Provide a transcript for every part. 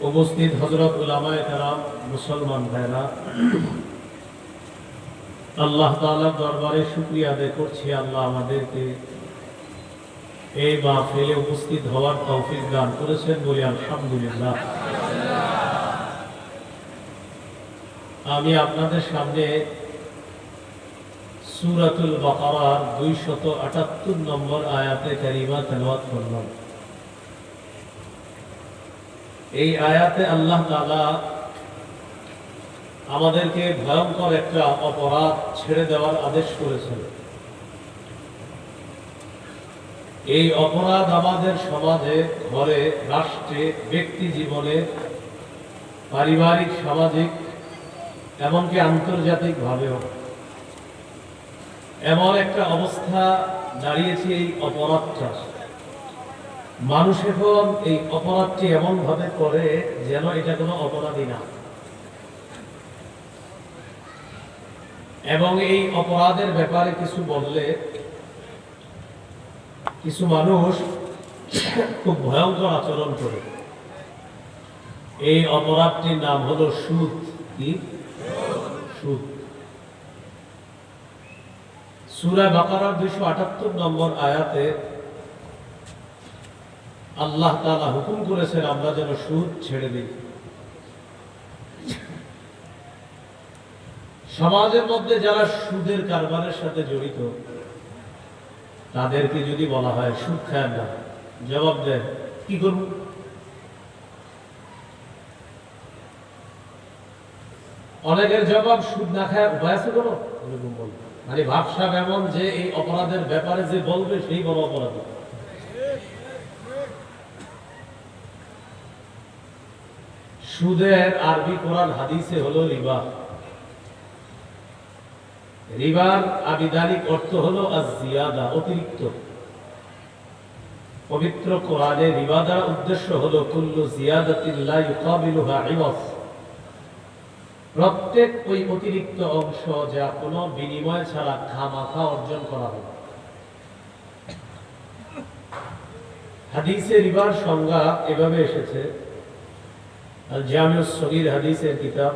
উপস্থিত হযরত উলামায়ে কেরাম, মুসলমান ভাইরা, আল্লাহ তাআলার দরবারে শুকরিয়া আদায় করছি। আল্লাহ আমাদেরকে এই মাহফিলে উপস্থিত হওয়ার তৌফিক দান করেছেন, বলি আলহামদুলিল্লাহ। আমি আপনাদের সামনে সূরাতুল বাকারার 278 নম্বর আয়াতে কারিমা তেলাওয়াত করলাম। এই আয়াতে আল্লাহ তাআলা আমাদেরকে ভয়ঙ্কর একটা অপরাধ ছেড়ে দেওয়ার আদেশ করেছেন। এই অপরাধ আমাদের সমাজে, ঘরে, রাষ্ট্রে, ব্যক্তি জীবনে, পারিবারিক, সামাজিক, এমনকি আন্তর্জাতিক ভাবেও এমন একটা অবস্থা দাঁড়িয়েছে। এই অপরাধটা মানুষ এখন এই অপরাধটি এমন ভাবে করে যেন এটা কোনো অপরাধী না, এবং এই অপরাধের ব্যাপারে কিছু বললে কিছু মানুষ খুব ভয়ঙ্কর আচরণ করে। এই অপরাধটির নাম হলো সুদ। কি? সুদ। সূরা বাকারার 278 নম্বর আয়াতে আল্লাহ তাআলা হুকুম করেছেন আমরা যেন সুদ ছেড়ে দিই। সমাজের মধ্যে যারা সুদের কারবারের সাথে জড়িত তাদেরকে যদি বলা হয় সুদ খায় না, জবাব দেন কি করব? অনেকের জবাব সুদ না খায় উপায় আছে কোনো? এরকম বলবে, মানে ভাবসাব এমন যে এই অপরাধের ব্যাপারে যে বলবে সেই বড় অপরাধী। সুদের আরবি কোরআন হাদিসে হলো রিবা। রিবার আবিধানিক অর্থ হলো আজ-জিয়াদা, অতিরিক্ত। পবিত্র কোরআনে রিবা দ্বারা উদ্দেশ্য হলো কুল্লু জিয়াদাতিন লা ইউকাবিলুহা ইওয়াজ, প্রত্যেক ওই অতিরিক্ত অংশ যা কোনো বিনিময় ছাড়া খামাখা অর্জন করা হয়। হাদিসে রিবার সংজ্ঞা এভাবে এসেছে, আল জামিউস সগীর হাদিসের কিতাব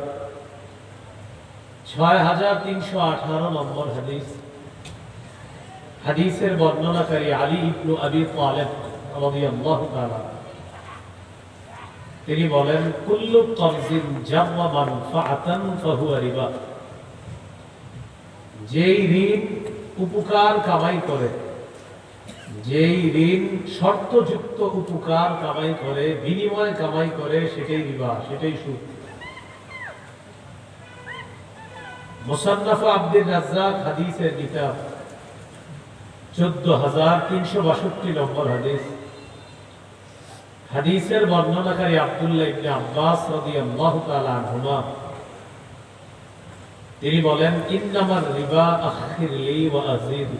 6318 নম্বর হাদিস। হাদিসের বর্ণনাকারী আলী ইবনে আবি তালেব রাদিয়াল্লাহু তাআলা, তিনি বলেন কুল্লু করজিন জাররা মানফাআতান ফাহুয়া রিবা। যেই ঋণ উপকার কামাই করে, যেই ঋণ শর্তযুক্ত উপকার কামাই করে, বিনিময় কামাই করে, সেটাই রিবা, সেটাই সুদ। মুসান্নাফ আব্দুর রাজ্জাক হাদিসের কিতাব 14362 নম্বর হাদিস। হাদিসের বর্ণনাকারী আব্দুল্লাহ ইবনে আব্বাস রাদিয়াল্লাহু তাআলা আনহুমা, তিনি বলেন ইন্নামার রিবা আখির লি ওয়া আযীদ।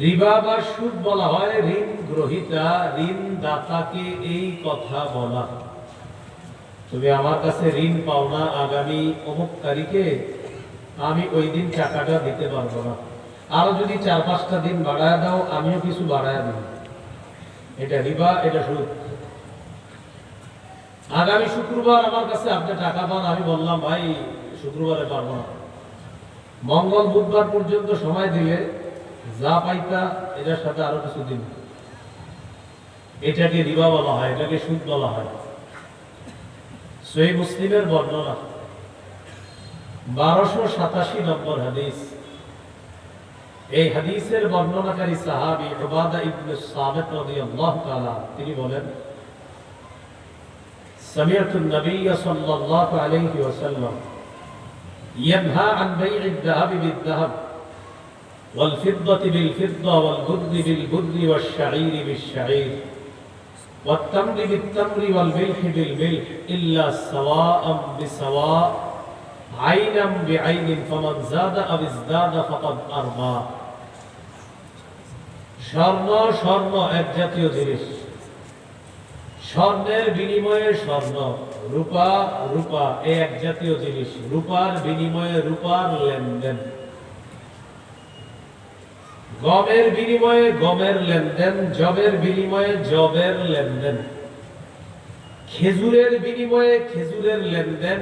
রিবা বা সুদ বলা হয় ঋণ গ্রহীতা, ঋণ দাতাকে এই কথা বলা, তুমি আমার কাছে ঋণ পাও না, আগামী অমুক তারিখে আমি ওই দিন টাকাটা দিতে পারবো না, আরো যদি 4-5টা দিন বাড়ায় দাও আমিও কিছু বাড়ায় দিব। এটা রিবা, এটা সুদ। আগামী শুক্রবার আমার কাছে আপনি টাকা পান, আমি বললাম ভাই শুক্রবারে পারবো না, মঙ্গল বুধবার পর্যন্ত সময় দিলে যা পাইতা এটার সাথে আরো কিছু দিন। এটাকে রিবা বলা হয়, এটাকে সুদ বলা হয়। সহিহ মুসলিমের বর্ণনা 1287 নম্বর হাদিস। এই হাদিসের বর্ণনাকারী সাহাবী উবাদা ইবনে সামিত রাদিয়াল্লাহু তাআলা, তিনি বলেন সামিআতু নবী সাল্লাল্লাহু আলাইহি ওয়াসাল্লাম ইয়ানহা আন বাই'আদ যাহাবি বিদ-যাহাব ওয়াল ফিদ্দাতি বিল ফিদ্দা ওয়াল বুদরি বিল বুদরি ওয়াশ শাঈরি বিশ শাঈর والتمر بالتمر والملح بالملح إلا سواء بسواء عينا بعين فمن زاد أو ازداد فقد أربى। স্বর্ণ স্বর্ণ এক জাতীয় জিনিস, স্বর্ণের বিনিময়ে স্বর্ণ, রূপা রূপা এক জাতীয় জিনিস, রূপার বিনিময়ে রূপার লেনদেন। গমের বিনিময়ে গমের লেনদেন, জবের বিনিময়ে জবের লেনদেন। খেজুরের বিনিময়ে খেজুরের লেনদেন,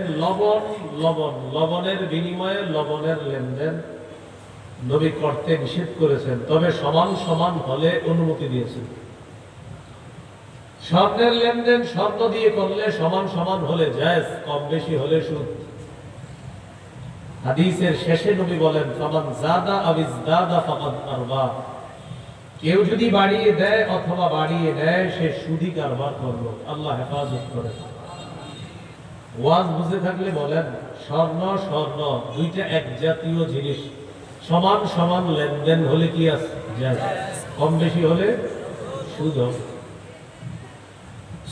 লবণের বিনিময়ে লবণের লেনদেন নবী করতে নিষেধ করেছেন, তবে সমান সমান হলে অনুমতি দিয়েছেন। স্বর্ণের লেনদেন স্বর্ণ দিয়ে করলে সমান সমান হলে জায়েজ, কম বেশি হলে সুদ। হাদিসের শেষে নবী বলেন, ফামান যাদা আও ইজদাদা ফাকাদ আরবা, কেউ যদি বাড়িয়ে দেয় অথবা বাড়িয়ে নেয় সে সুদি কারবার করলো। আল্লাহ হেফাজত করে। ওয়াজ বুঝে থাকলে বলেন, স্বর্ণ স্বর্ণ দুইটা এক জাতীয় জিনিস, সমান সমান লেনদেন হলে কি আছে জায়েজ, কম বেশি হলে সুদ হবে।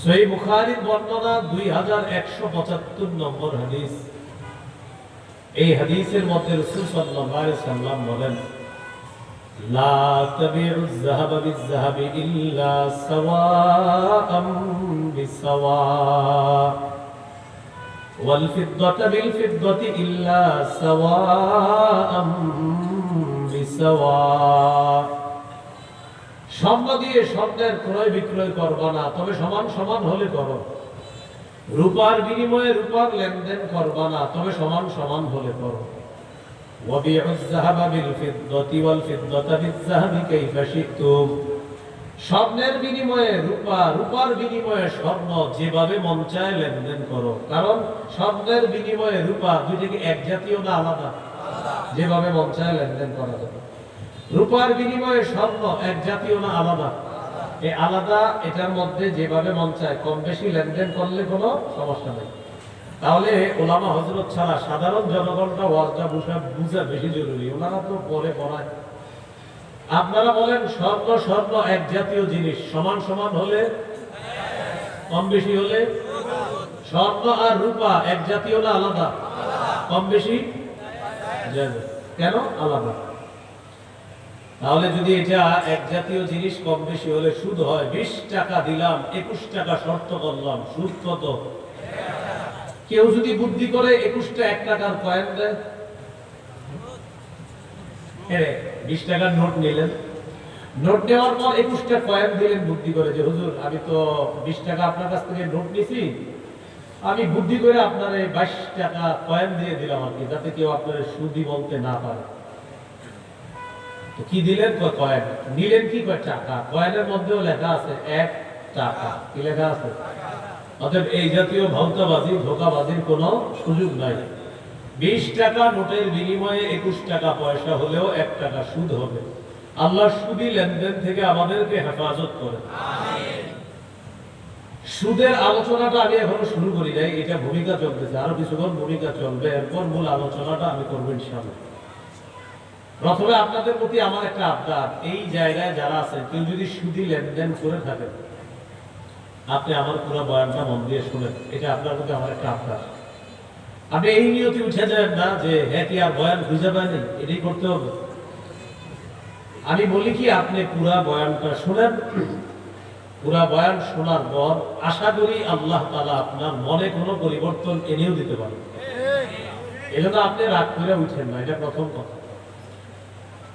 সহিহ বুখারীর বর্ণনা 2175 নম্বর হাদিস। এই হাদিসের মধ্যে রাসূল সাল্লাল্লাহু আলাইহি সাল্লাম বলেন, লা তাবিউয যাহাবা বিয-যাহাবি ইল্লা সাওয়াআম বিসাওয়া ওয়াল ফিদ্দাতা বিল ফিদ্দাতি ইল্লা সাওয়াআম বিসাওয়া। স্বর্ণ দিয়ে স্বর্ণের ক্রয় বিক্রয় করবা না, তবে সমান সমান হলে করো। রূপার বিনিময়ে রূপার লেনদেন করবা না, তবে সমান সমান হলে করো। ওয়াবিউয যাহাবা বিল ফিদ্দাতি ওয়াল ফিদ্দাতা বিয-যাহাবি কাইফা শি'তুম, স্বর্ণের বিনিময়ে রূপা, রূপার বিনিময়ে স্বর্ণ, যেভাবে মন চায় লেনদেন করো। কারণ স্বর্ণের বিনিময়ে রূপা দুইটা কি এক জাতীয় না আলাদা? যেভাবে মন চায় লেনদেন করা যাবে। রূপার বিনিময়ে স্বর্ণ এক জাতীয় না আলাদা? এই আলাদা, এটার মধ্যে যেভাবে মন চায় কম বেশি লেনদেন করলে কোনো সমস্যা নেই। তাহলে ওলামা হযরত ছাড়া সাধারণ জনগণটা ওয়াজটা বুঝা বেশি জরুরি। ওনারা তো পরে পড়ায়। আপনারা বলেন স্বর্ণ স্বর্ণ এক জাতীয় জিনিস, সমান সমান হলে, কম বেশি হলে? স্বর্ণ আর রূপা এক জাতীয় না আলাদা? কম বেশি কেন আলাদা? তাহলে যদি এটা এক জাতীয় জিনিস কম বেশি হলে সুদ হয়, 20 টাকা দিলাম 21 টাকা শর্ত করলাম, সুদ কত? কেউ যদি বুদ্ধি করে 21টা 1 টাকার কয়েন দেয়, 20 টাকার নোট নিলেন, নোট নেওয়ার পর 21টা কয়েন দিলেন বুদ্ধি করে, যে হুজুর আমি তো 20 টাকা আপনার কাছ থেকে নোট নিছি, আমি বুদ্ধি করে আপনার 22 টাকা কয়েন দিয়ে দিলাম আর কি, যাতে কেউ আপনার সুদি বলতে না পারে। কি দিলেন? কয়েন। নিলেন কি? টাকা। কয়েনের মধ্যেও লেখা আছে 1 টাকা। কি লেখা আছে? অতএব এই জাতীয় ভাউতাবাজি, ধোঁকাবাজির কোনো সুযোগ নাই। 20 টাকা নোটের বিনিময়ে 21 টাকা পয়সা হলেও 1 টাকা সুদ হবে। আল্লাহ সুদি লেনদেন থেকে আমাদেরকে হেফাজত করে। সুদের আলোচনাটা আমি এখনো শুরু করি নাই, এটা ভূমিকা চলতেছে, আরো কিছুক্ষণ ভূমিকা চলবে, এরপর মূল আলোচনাটা আমি করবো ইনশাআল্লাহ। প্রথমে আপনাদের প্রতি আমার একটা আবদার, এই জায়গায় যারা আছেন কেউ যদি সুদি লেনদেন করে থাকেন, আপনি আমার পুরো বয়ানটা মন দিয়ে শুনেন, এটা আপনার প্রতি আমার একটা আবদার। আপনি এই নিয়তে উঠে যাবেন না যে হ্যাঁ কি আর বয়ান বুঝে পায়নি, এটাই করতে হবে। আমি বলি কি, আপনি পুরা বয়ানটা শুনেন, পুরা বয়ান শোনার পর আশা করি আল্লাহ তাআলা আপনার মনে কোনো পরিবর্তন এনেও দিতে পারেন। এজন্য আপনি রাগ করে উঠেন না, এটা প্রথম কথা।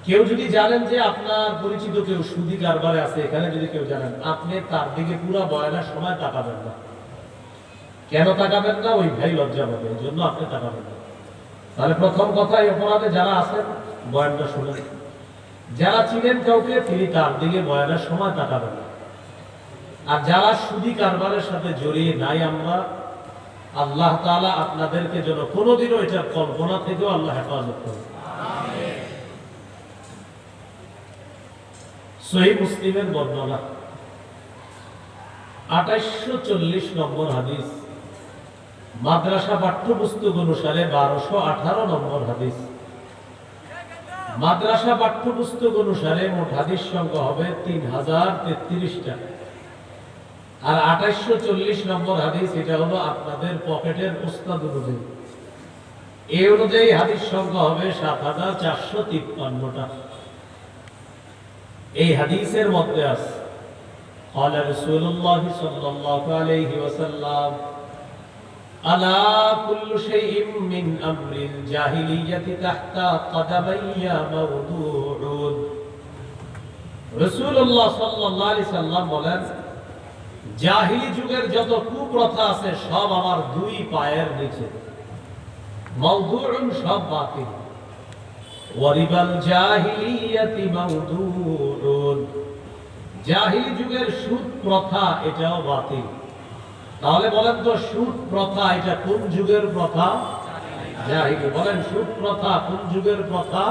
কেউ যদি জানেন যে আপনার পরিচিত কেউ সুদি কারবারে আছে, এখানে যদি কেউ জানেন, আপনি তার দিকে পুরা বয়ানের সময় তাকাবেন না। কেন তাকাবেন না? ওই ভাই লজ্জা পাবে, এই জন্য আপনি তাকাবেন না। তাহলে প্রথম কথা, এই অপরাধে যারা আছেন বয়ানটা শুনেন। যারা চিনেন কাউকে, তিনি তার দিকে বয়ানের সময় তাকাবেন না। আর যারা সুদি কারবারের সাথে জড়িয়ে নাই আমরা, আল্লাহ তাআলা আপনাদেরকে যেন কোনোদিনও এটার কল্পনা থেকেও আল্লাহ হেফাজত করুন। সহিহ মুসলিমের বর্ণনা 2840 নম্বর হাদিস, মাদ্রাসা পাঠ্যপুস্তক অনুসারে 1218 নম্বর হাদিস। মাদ্রাসা পাঠ্যপুস্তক অনুসারে মোট হাদিস সংখ্যা হবে 3033টা। আর 2840 নম্বর হাদিস, এটা হলো আপনাদের পকেটের উস্তাদ অনুযায়ী। এই অনুযায়ী হাদিস সংখ্যা হবে 7453টা। এই হাদিসের মধ্যে আছে, قال رسول الله صلى الله عليه وسلم ألا كل شيء من أمر الجاهلية تحت قدمي موضوع। রাসূলুল্লাহ সাল্লাল্লাহু আলাইহি সাল্লাম বলেন, জাহিলি যুগের যত কুপ্রথা আছে সব আমার দুই পায়ের নিচে, মাউদুউন, সব বাতিল। ওয়ারিবাল জাহিলিয়াতি মাউদুউন, জাহিলি যুগের সুদ প্রথা এটাও বাতিল। তাহলে বলেন তো সুদ প্রথা এটা কোন যুগের প্রথা? জাহিলি। বলেন সুদ প্রথা কোন যুগের প্রথা?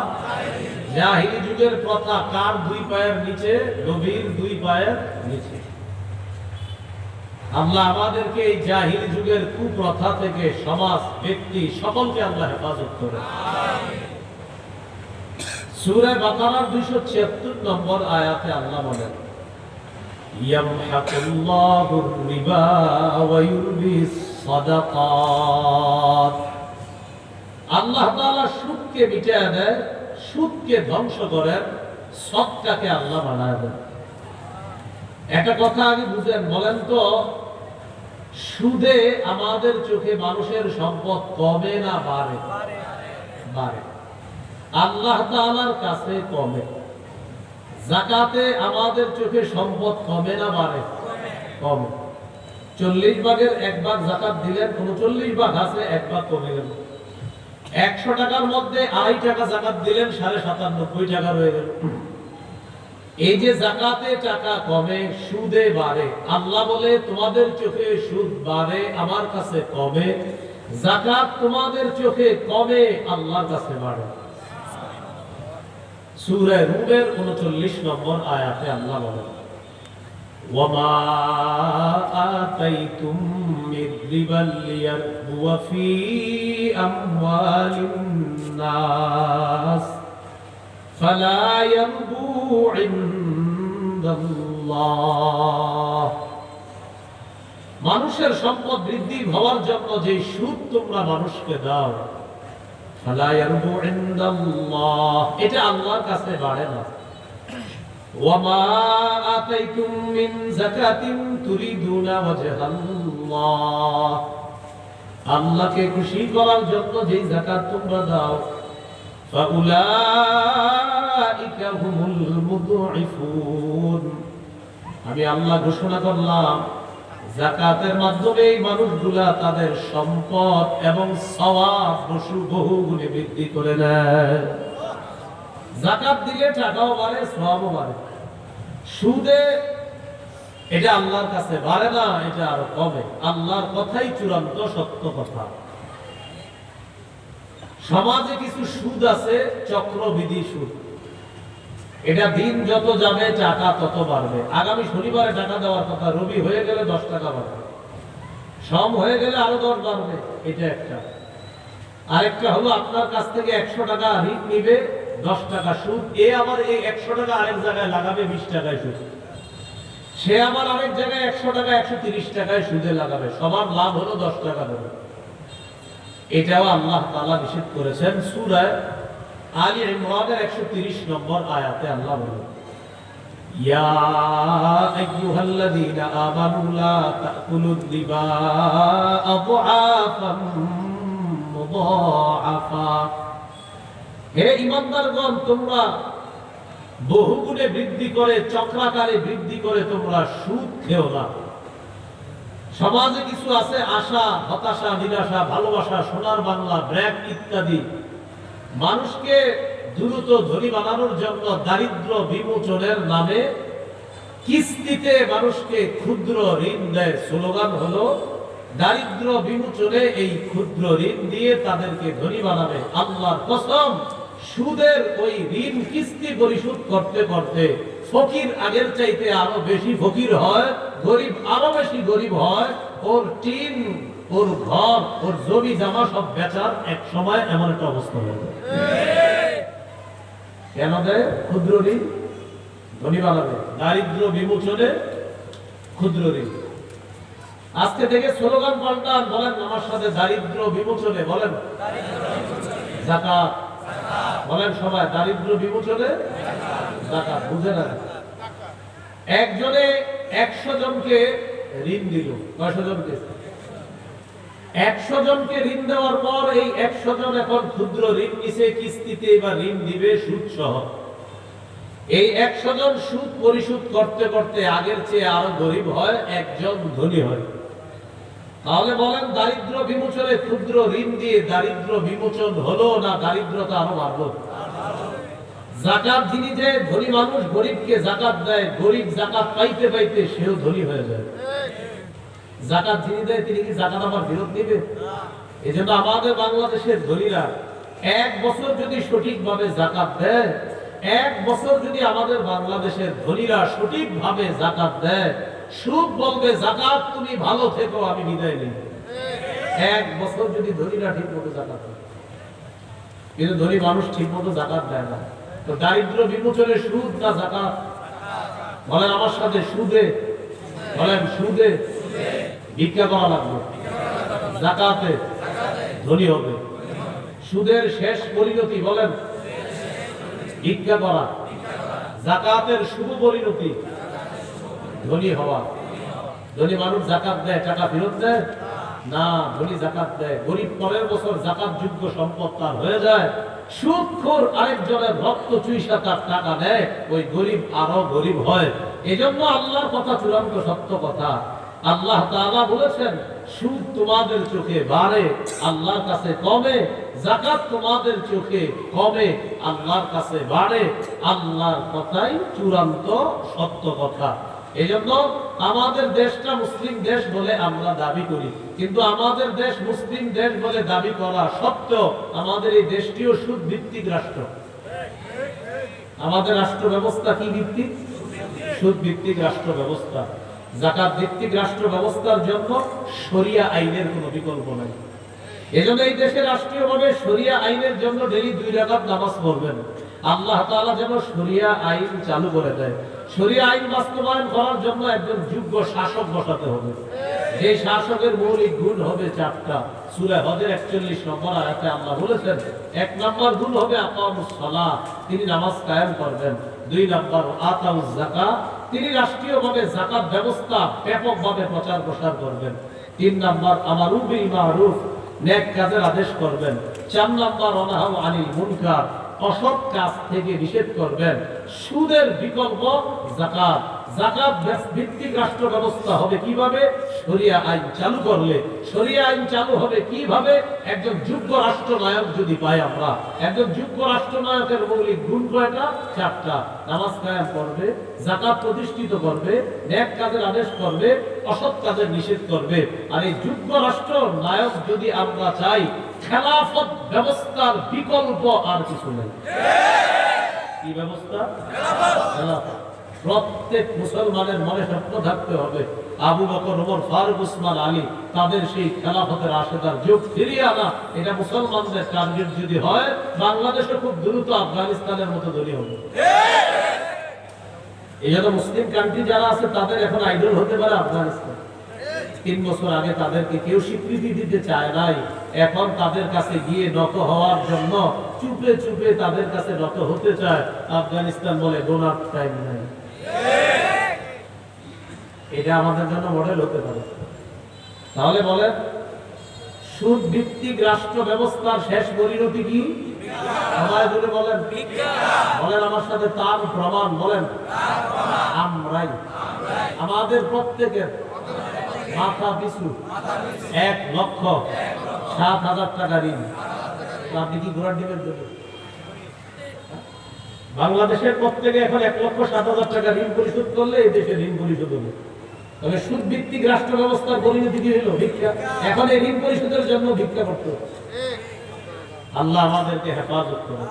জাহিলি যুগের প্রথা। কার দুই পায়ের নিচে? নবীর দুই পায়ের নিচে। আল্লাহ আমাদেরকে এই জাহিলি যুগের কুপ্রথা থেকে সমাজ, ব্যক্তি সকলকে আল্লাহ হেফাজত করে। সূরা বাকারার 276 নম্বর আয়াতে আল্লাহ বলেন, ইয়ামহাকুল্লাহুর রিবা ওয়া ইউরবিস সাদাকাত। আল্লাহ তাআলা সুদকে মিটিয়ে দেয়, সুদকে ধ্বংস করেন, সদকাকে আল্লাহ বানায় দেন। একটা কথা আগে বুঝেন, বলেন তো সুদে আমাদের চোখে মানুষের সম্পদ কমে না বাড়ে? বাড়ে। আল্লাহ তাআলার কাছে কমে। যাকাতে আমাদের চোখে সম্পদ কমে না বাড়ে? কমে। 40 ভাগের 1 ভাগ যাকাত দিলেন, 39 ভাগ আছে, 1 ভাগ কমে গেল। 100 টাকার মধ্যে 2.5 টাকা যাকাত দিলেন, 97.5 টাকা রয়ে গেল। এই যে যাকাতে টাকা কমে, সুদে বাড়ে। আল্লাহ বলে তোমাদের চোখে সুদ বাড়ে, আমার কাছে কমে। যাকাত তোমাদের চোখে কমে, আল্লাহর কাছে বাড়ে। সূরা রুমের 39 নম্বর আয়াতে আল্লাহ বলেন, ওয়ামা আতাইতুম মির রিবাল লিয়ারবুয়া ফি আমওয়ালিন নাস ফালা ইয়ারবু ইনদাল্লাহ। মানুষের সম্পদ বৃদ্ধি হওয়ার জন্য যে সুদ তোমরা মানুষকে দাও, ফালা ইয়ারবু ইনদাল্লাহ, এটা আল্লাহর কাছে বাড়ে না। ওয়ামা আতাইতুম মিন যাকাতিন তুরিদুনা ওয়াজহাল্লাহ, আল্লাহকে খুশি করার জন্য যে যাকাত তোমরা দাও, ফাউলাইকা হুমুল মুদঈফুন, আমি আল্লাহ ঘোষণা করলাম যাকাতের মাধ্যমে এই মানুষগুলা তাদের সম্পদ এবং সওয়াব বহুগুণে বৃদ্ধি করে নেয়। যাকাত দিলে টাকাও বাড়ে, সওয়াবও বাড়ে। সুদে এটা আল্লাহর কাছে বাড়ে না, এটা আরো কমে। আল্লাহর কথাই চূড়ান্ত সত্য কথা। সমাজে কিছু সুদ আছে, চক্রবৃদ্ধি সুদ। এটা দিন যত যাবে টাকা তত বাড়বে। আগামী শনিবারে টাকা দেওয়ার কথা, রবি হয়ে গেলে 10 টাকা বাড়বে, সোম হয়ে গেলে আরো 10 বাড়বে। এটা একটা। আরেকটা হলো আপনার কাছ থেকে 100 টাকা ঋণ নিবে, 10 টাকা সুদ। আবার এই 100 টাকা আরেক জায়গায় লাগাবে 20 টাকায় সুদ। সে আবার আরেক জায়গায় 100 টাকা 130 টাকায় সুদে লাগাবে, সবার লাভ হলো 10 টাকা দেবে। এটাও আল্লাহ তাআলা নিষেধ করেছেন। সূরা আলী ইমরানের 130 নম্বর আয়াতে আল্লাহ বলেন, ইয়া আইয়ুহাল্লাযীনা আমানু লা তাকুলুর রিবা আযআফাম মুযাআফা, হে ঈমানদারগণ, তোমরা বহুগুণে বৃদ্ধি করে, চক্রাকারে বৃদ্ধি করে তোমরা সুদ খেও না। সমাজে কিছু আছে আশা, হতাশা, নিরাশা, ভালোবাসা, সোনার বাংলা, ব্র্যাক ইত্যাদি, মানুষকে দ্রুত ধনী বানানোর জন্য দারিদ্র বিমোচনের নামে কিস্তিতে মানুষকে ক্ষুদ্র ঋণ দেয়। স্লোগান হলো দারিদ্র বিমোচনে এই ক্ষুদ্র ঋণ দিয়ে তাদেরকে ধনী বানাবে। আল্লাহর কসম, সুদের ওই ঋণ কিস্তি পরিশোধ করতে করতে ফকির আগের চাইতে আরো বেশি ফকির হয়, গরিব আরো বেশি গরিব হয়। ওর টিন, ওর ঘর, ওর জমি জামা সব বেচার এক সময় এমন একটা অবস্থা হয়ে যায়। কেন দেয়? ক্ষুদ্র ঋণ ধনী বানাবে, দারিদ্র বিমোচনে ক্ষুদ্র ঋণ। আজকে থেকে স্লোগান পাল্টান, বলেন আমার সাথে দারিদ্র বিমোচনে, বলেন যাকাত, বলেন সবাই দারিদ্র বিমোচনে যাকাত। বুঝে না? একজনে 100 জনকে ঋণ দিল, 100 জনকে 100 জনকে ঋণ দেওয়ার পর এই 100 জন এখন ক্ষুদ্র ঋণ নিছে কিস্তিতে, এবার ঋণ দিবে সুদ সহ। এই 100 জন সুদ পরিশোধ করতে করতে আগের চেয়ে আরো গরিব হয়, একজন ধনী হয়। তাহলে বলেন, দারিদ্র বিমোচনে ক্ষুদ্র ঋণ দিয়ে দারিদ্র বিমোচন হলো না দারিদ্রতা আরো বাড়লো? যাকাত যিনি যে ধনী মানুষ গরিবকে যাকাত দেয়, গরিব যাকাত পাইতে পাইতে সেও ধনী হয়ে যায়। যাকাত যিনি দেয় তিনি কি যাকাত আবার ফেরত দিবে? এজন্য আমাদের বাংলাদেশের ধনীরা 1 বছর যদি সঠিকভাবে যাকাত দেয়, 1 বছর যদি আমাদের বাংলাদেশের ধনীরা সঠিকভাবে যাকাত দেয়, সুদ বলবে যাকাত তুমি ভালো থেকো, আমি বিদায় নেই। 1 বছর যদি ধনীরা ঠিক মতো যাকাত দেয়, কিন্তু ধনী মানুষ ঠিক মতো যাকাত দেয় না। তো দারিদ্র বিমোচনে সুদ না যাকাত? বলেন আমার সাথে, সুদে। বলেন সুদে। ভিক্ষা করা লাগবে, যাকাতে ধনী হবে। সুদের শেষ পরিণতি বলেন ভিক্ষা করা। যাকাতের শুভ পরিণতি ধনী হওয়া। ধনী মানুষ যাকাত দেয়, টাকা ফেরত দেয় না, ধনী যাকাত দেয়। গরিব পরের বছর যাকাত যোগ্য সম্পদ তার হয়ে যায়, সুদখোর আরেকজনের রক্ত চুইসা তার টাকা নেয়, ওই গরিব আরো গরিব হয়। এজন্য আল্লাহর কথা চূড়ান্ত সত্য কথা। আল্লাহ তাআলা বলেছেন, সুদ তোমাদের চোখে বাড়ে, আল্লাহর কাছে কমে। যাকাত তোমাদের চোখে কমে, আল্লাহর কাছে বাড়ে। আল্লাহর কথাই চূড়ান্ত সত্য কথা। এজন্য আমাদের দেশটা মুসলিম দেশ বলে আমরা দাবি করি, কিন্তু আমাদের দেশ মুসলিম দেশ বলে দাবি করা সত্ত্বেও আমাদের এই দেশটিও সুদ ভিত্তিক রাষ্ট্র। আমাদের রাষ্ট্র ব্যবস্থা কি ভিত্তিক? সুদ ভিত্তিক রাষ্ট্র ব্যবস্থা। যাকাত ভিত্তিক রাষ্ট্র ব্যবস্থার জন্য শরিয়া আইনের কোনো বিকল্প নাই। এজন্য এই দেশে রাষ্ট্রীয়ভাবে শরিয়া আইনের জন্য ডেইলি 2 রাকাত নামাজ পড়বেন। আল্লাহ তাআলা যেন শরিয়া আইন চালু করে দেয়। শরিয়া আইন বাস্তবায়ন করার জন্য একজন যোগ্য শাসক বসাতে হবে। যে শাসকের মৌলিক গুণ হবে 4টা। সূরা হজের 41 নম্বর আয়াতে আল্লাহ বলেছেন, 1 নম্বর গুণ হবে আকামুস সালাহ, তিনি নামাজ কায়েম করবেন। 2 নম্বর আতাউজ যাকাত, তিনি রাষ্ট্রীয়ভাবে যাকাত ব্যবস্থা ব্যাপকভাবে প্রচার প্রসার করবেন। 3 নম্বর আমারু বিল মারুফ, নেক কাজের আদেশ করবেন। 4 নম্বর অনাহু আনিল মুনকার, অসৎ কাজ থেকে নিষেধ করবেন। সুদের বিকল্প যাকাত। যাকাত ভিত্তিক রাষ্ট্র ব্যবস্থা হবে কিভাবে? শরিয়া আইন চালু করলে। শরিয়া আইন চালু হবে কিভাবে? একজন যোগ্য রাষ্ট্রনায়ক যদি পাই আমরা। একজন যোগ্য রাষ্ট্রনায়কের মৌলিক গুণ কয়টা? 4টা। নামাজ কায়েম করবে, যাকাত প্রতিষ্ঠিত করবে, নেক কাজের আদেশ করবে, অসৎ কাজের নিষেধ করবে। আর এই যোগ্য রাষ্ট্রনায়ক যদি আমরা চাই, খেলাফত ব্যবস্থার বিকল্প আর কিছু নেই। কি ব্যবস্থা? খেলাফত। প্রত্যেক মুসলমানের মনে স্বপ্ন থাকতে হবে, আবু বকর, ওমর, ফারুক, উসমান, আলী, তাদের সেই খেলাফতের আশেদার যুগ ফিরিয়ে আনা। এটা মুসলমানদের টার্গেট যদি হয়, বাংলাদেশে খুব দ্রুত আফগানিস্তানের মতো দলীয় হবে। এই জন্য মুসলিম কান্ট্রি যারা আছে তাদের এখন আইডল হতে পারে আফগানিস্তান। 3 বছর আগে তাদেরকে কেউ স্বীকৃতি দিতে চায় নাই, এখন তাদের কাছে গিয়ে নত হওয়ার জন্য চুপে চুপে তাদের কাছে নত হতে চায়। আফগানিস্তান বলে ডোনার টাইম নাই। এটা আমাদের জন্য মডেল হতে পারে। তাহলে বলেন, সুদ ভিত্তিক রাষ্ট্র ব্যবস্থার শেষ পরিণতি কি? সবাই জুড়ে বলেন বলেন আমার সাথে, তার প্রমাণ বলেন আমরাই। আমাদের প্রত্যেকের মাথা পিছু 1,07,000 টাকা ঋণ। আপনি কি ঘোড়ার ডিমের জন্য? বাংলাদেশের প্রত্যেকে এখন 1,07,000 টাকা ঋণ পরিশোধ করলে এই দেশে ঋণ পরিশোধ হবে। তবে সুদ ভিত্তিক রাষ্ট্র ব্যবস্থার পরিণতি কি হলো? ভিক্ষা। এখন এই ঋণ পরিশোধের জন্য ভিক্ষা করতে হবে। আল্লাহ আমাদেরকে হেফাজত করে।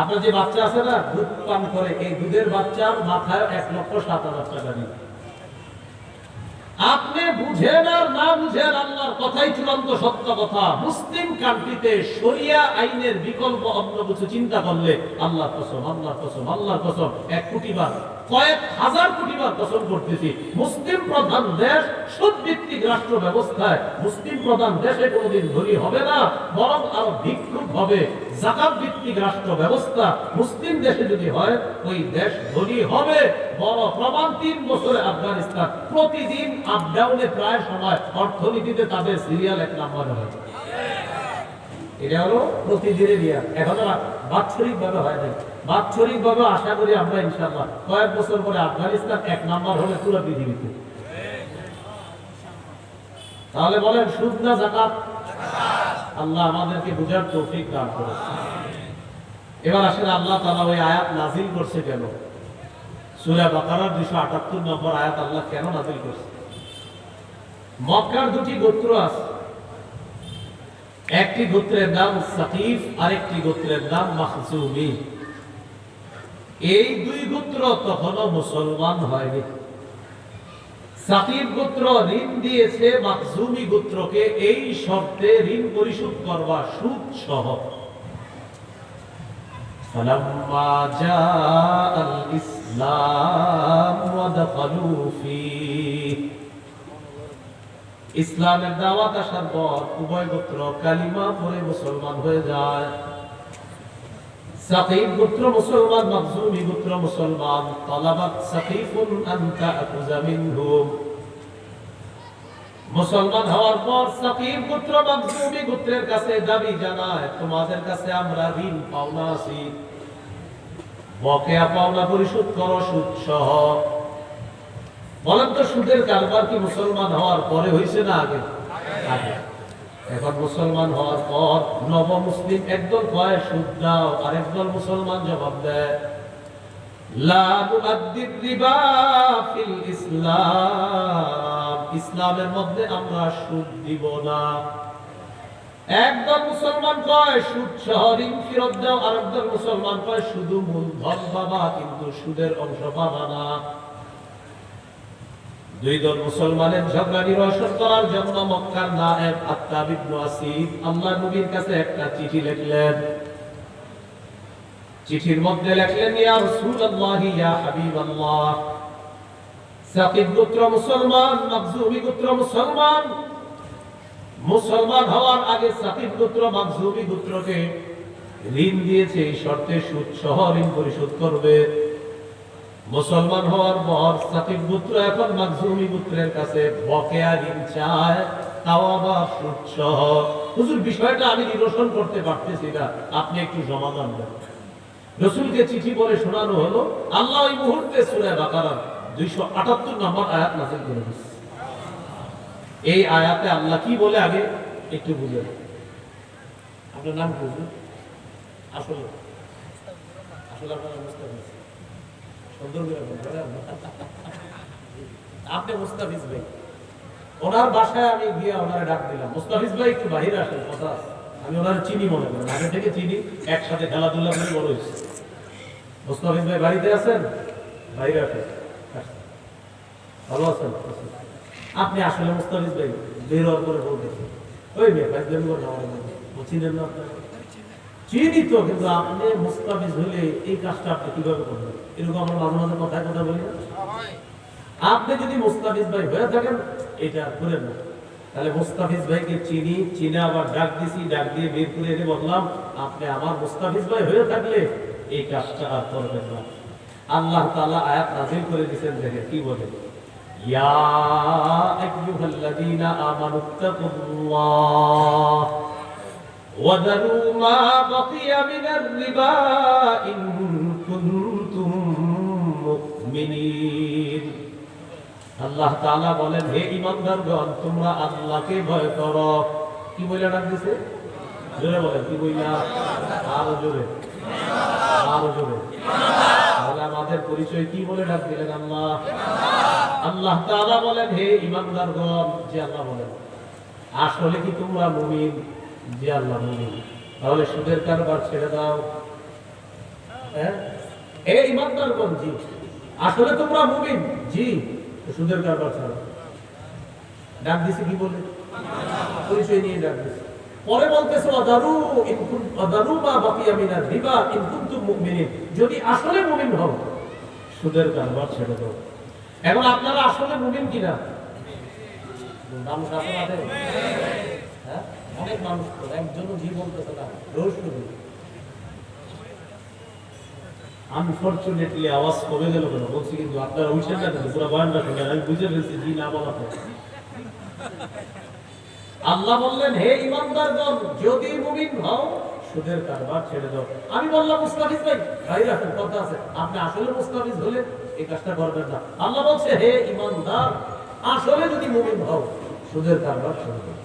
আপনার যে বাচ্চা আছে না, দুধ পান করে, এই দুধের বাচ্চার মাথায় 1,07,000 টাকা ঋণ। আপনি বুঝেন আর না বুঝেন, আল্লাহর কথাই চূড়ান্ত সত্য কথা। মুসলিম কান্ট্রিতে শরিয়া আইনের বিকল্প অন্য কিছু চিন্তা করলে আল্লাহর কসম, আল্লাহর কসম, আল্লাহর কসম, 1 কোটি বার, কয়েক হাজার কোটি বার কসম করতেছি, মুসলিম প্রধান দেশ সুদ ভিত্তিক রাষ্ট্র ব্যবস্থায় মুসলিম প্রধান দেশে কোনোদিন ধনী হবে না, বরং আরো ভিক্ষুক হবে। যাকাত ভিত্তিক রাষ্ট্র ব্যবস্থা মুসলিম দেশে যদি হয়, ওই দেশ ধনী হবে। বড় প্রমাণ 3 বছরে আফগানিস্তান প্রতিদিন আপ ডাউনে প্রায় সময় অর্থনীতিতে তাদের সিরিয়াল 1 নম্বরে হয়। এটা হলো প্রতিদিনের রিয়া, এখনো বাৎসরিক ভাবে হয় নাই। বাৎসরিক ভাবে আশা করি আমরা ইনশাআল্লাহ কয়েক বছর পরে আফগানিস্তান 1 নাম্বার হবে পুরো পৃথিবীতে। তাহলে বলেন সুদ না যাকাত? আল্লাহ আমাদেরকে বুঝার তৌফিক দান করুন। এবার আসেন আল্লাহ তাআলা ওই আয়াত নাযিল করছে কেন? সূরা বাকারার 278 নম্বর আয়াত আল্লাহ কেন নাযিল করছে? মক্কার দুটি গোত্র আছে, একটি গোত্রের নাম সাকিফ আর একটি গোত্রের নাম মাখজুমি। এই দুই গোত্র তখনও মুসলমান হয়নি। সাকিফ গোত্র ঋণ দিয়েছে মাখজুমি গোত্রকে এই শর্তে ঋণ পরিশোধ করবা সুদ সহ। ফালাম্মা জাআল ইসলাম ওয়া দাখালু ফীহি, ইসলামের দাওয়াত আসার পর উভয় গোত্র কালিমা পড়ে মুসলমান হয়ে যায়। সাকিফ গোত্র মুসলমান, মাখজুমি গোত্র মুসলমান। তালাবাত সাকিফুন আন তা'খুযা মিনহুম, মুসলমান হওয়ার পর সাকিফ গোত্র মাখজুমি গোত্রের কাছে দাবি জানায়, তোমাদের কাছে আমরা ঋণ পাওনা আছি, বকেয়া পাওনা পরিশোধ করো সুদ সহ। বলেন তো সুদের কারবার কি মুসলমান হওয়ার পরে হয়েছে না আগে? আগে। এখন মুসলমান হওয়ার পর নব মুসলিম একদল কয় সুদ দাও, আর একদল মুসলমান জবাব দেয় লা নুআদ্দির রিবা ফিল ইসলাম, ইসলামের মধ্যে আমরা সুদ দিব না। একদল মুসলমান কয় সুদ সহ ঋণ ফেরত দাও, আর একদল মুসলমান কয় শুধু মূলধন পাবা কিন্তু সুদের অংশ পাবা না। দুই দল মুসলমানের ঝগড়া নিরসন করার জন্য মক্কার নায়েব আত্তাব ইবনে আসিদ আল্লাহর নবীর কাছে একটা চিঠি লিখলেন। চিঠির মধ্যে লিখলেন, ইয়া রাসূলুল্লাহ, ইয়া হাবিবাল্লাহ, সাকিফ গোত্র মুসলমান, মাখজুমি গোত্র মুসলমান। মুসলমান হওয়ার আগে সাকিফ গোত্র মাখজুমি গোত্রকে ঋণ দিয়েছে এই শর্তে সুদ সহ ঋণ পরিশোধ করবে। মুসলমান হওয়ার পর সাকিফ গোত্র এখন মাখজুমি গোত্রের কাছে বকেয়া ঋণ চায়, তাও আবার সুদ সহ। হুজুর বিষয়টা আমি নিরসন করতে পারতেছি না, আপনি একটু সমাধান দেন। রাসূলকে চিঠি বলে শোনানো হলো। আল্লাহ ওই মুহূর্তে সূরা বাকারার 278 নম্বর আয়াত নাযিল করে দিয়েছে। এই আয়াতে আল্লাহ কি বলে আগে একটু বুঝেন। আপনার নাম কি? আসলে আসলে আপনার মুস্তাফিজ, আপনি মুস্তাফিজ ভাই। ওনার বাসায় আমি গিয়ে ওনারে ডাক দিলাম, মুস্তাফিজ ভাই একটু বাইরে আসেন, কথা আছে। আমি ওনার চিনি মনে করেন, আগে থেকে চিনি, একসাথে খেলাধুলা করে বড় হয়েছে। মুস্তাফিজ ভাই বাড়িতে আছেন? বাইরে আসেন। ভালো আছেন? আপনি আসলে মুস্তাফিজ ভাই? বের হওয়ার পরে বলতেছেন ওই মেয়ে ভাই চিনেন না? চিনি তো, কিন্তু আপনি মুস্তাফিজ হলে এই কাজটা আপনি কিভাবে করবেন? এরকম আমরা মাঝে মাঝে কথায় কথা বলি না? আপনি যদি মুস্তাফিজ ভাই হয়ে থাকেন এটা করেন না। তাহলে মুস্তাফিজ ভাইকে চিনি, চিনে আবার ডাক দিছি, ডাক দিয়ে বের করে এনে বললাম আপনি আমার মুস্তাফিজ ভাই হয়ে থাকলে এই কাজটা আর করবেন না। আল্লাহ তাআলা আয়াত নাযিল করে দিয়েছেন, দেখে কি বলে, ইয়া আইয়ুহাল্লাযীনা আমানুত্তাকুল্লাহ ওয়া যারু মা বাকিয়া মিনার রিবা ইন কুনতুম মুমিনিন। আল্লাহ তাআলা বলেন, হে ঈমানদারগণ, তোমরা আল্লাহকে ভয় করো। কি বলে ডাক দিয়েছে? জোরে বলেন, কি বইলা? আরো জোরে, আরো জোরে। তাহলে আমাদের পরিচয় কি বলে ডাক দিলেন? আল্লাহ। আল্লাহ তাআলা বলেন, হে ঈমানদারগণ, যে আল্লাহ বলেন, আসলে কি তোমরা মুমিন? যে আল্লাহ মুমিন। তাহলে সুদের কারবার ছেড়ে দাও। হ্যাঁ, হে ঈমানদারগণ, জি। আসলে তোমরা মুমিন? জি। সুদের কারবার ছাড়া ডাক দিছে কি বলে? পরিচয় নিয়ে ডাক দিছে। পরে বলতেছে ওয়াদারু মা বাকিয়া মিনার রিবা ইন কুনতুম মুমিনিন, যদি আসলে মুমিন হও সুদের কারবার ছেড়ে দাও। এখন আপনারা আসলে মুমিন কিনা? মানুষ আছে না? হ্যাঁ, অনেক মানুষ তো একজনও জি বলতেছে না, রোজ শুধু। আনফরচুনেটলি আওয়াজ কমে গেল কেন বলছি, কিন্তু আপনারা উঠছেন না, কিন্তু পুরো বয়ানটা শুনে আমি বুঝে ফেলছি জি না বলাতে। আল্লাহ বললেন, হে ঈমানদারগণ, যদি মুমিন হও সুদের কারবার ছেড়ে দাও। আমি বললাম মুস্তাফিজ ভাই, ভাই রাখুন কথা আছে, আপনি আসলে মুস্তাফিজ হলে এই কাজটা করবেন না। আল্লাহ বলছে হে ঈমানদার, আসলে যদি মুমিন হও সুদের কারবার ছেড়ে দাও।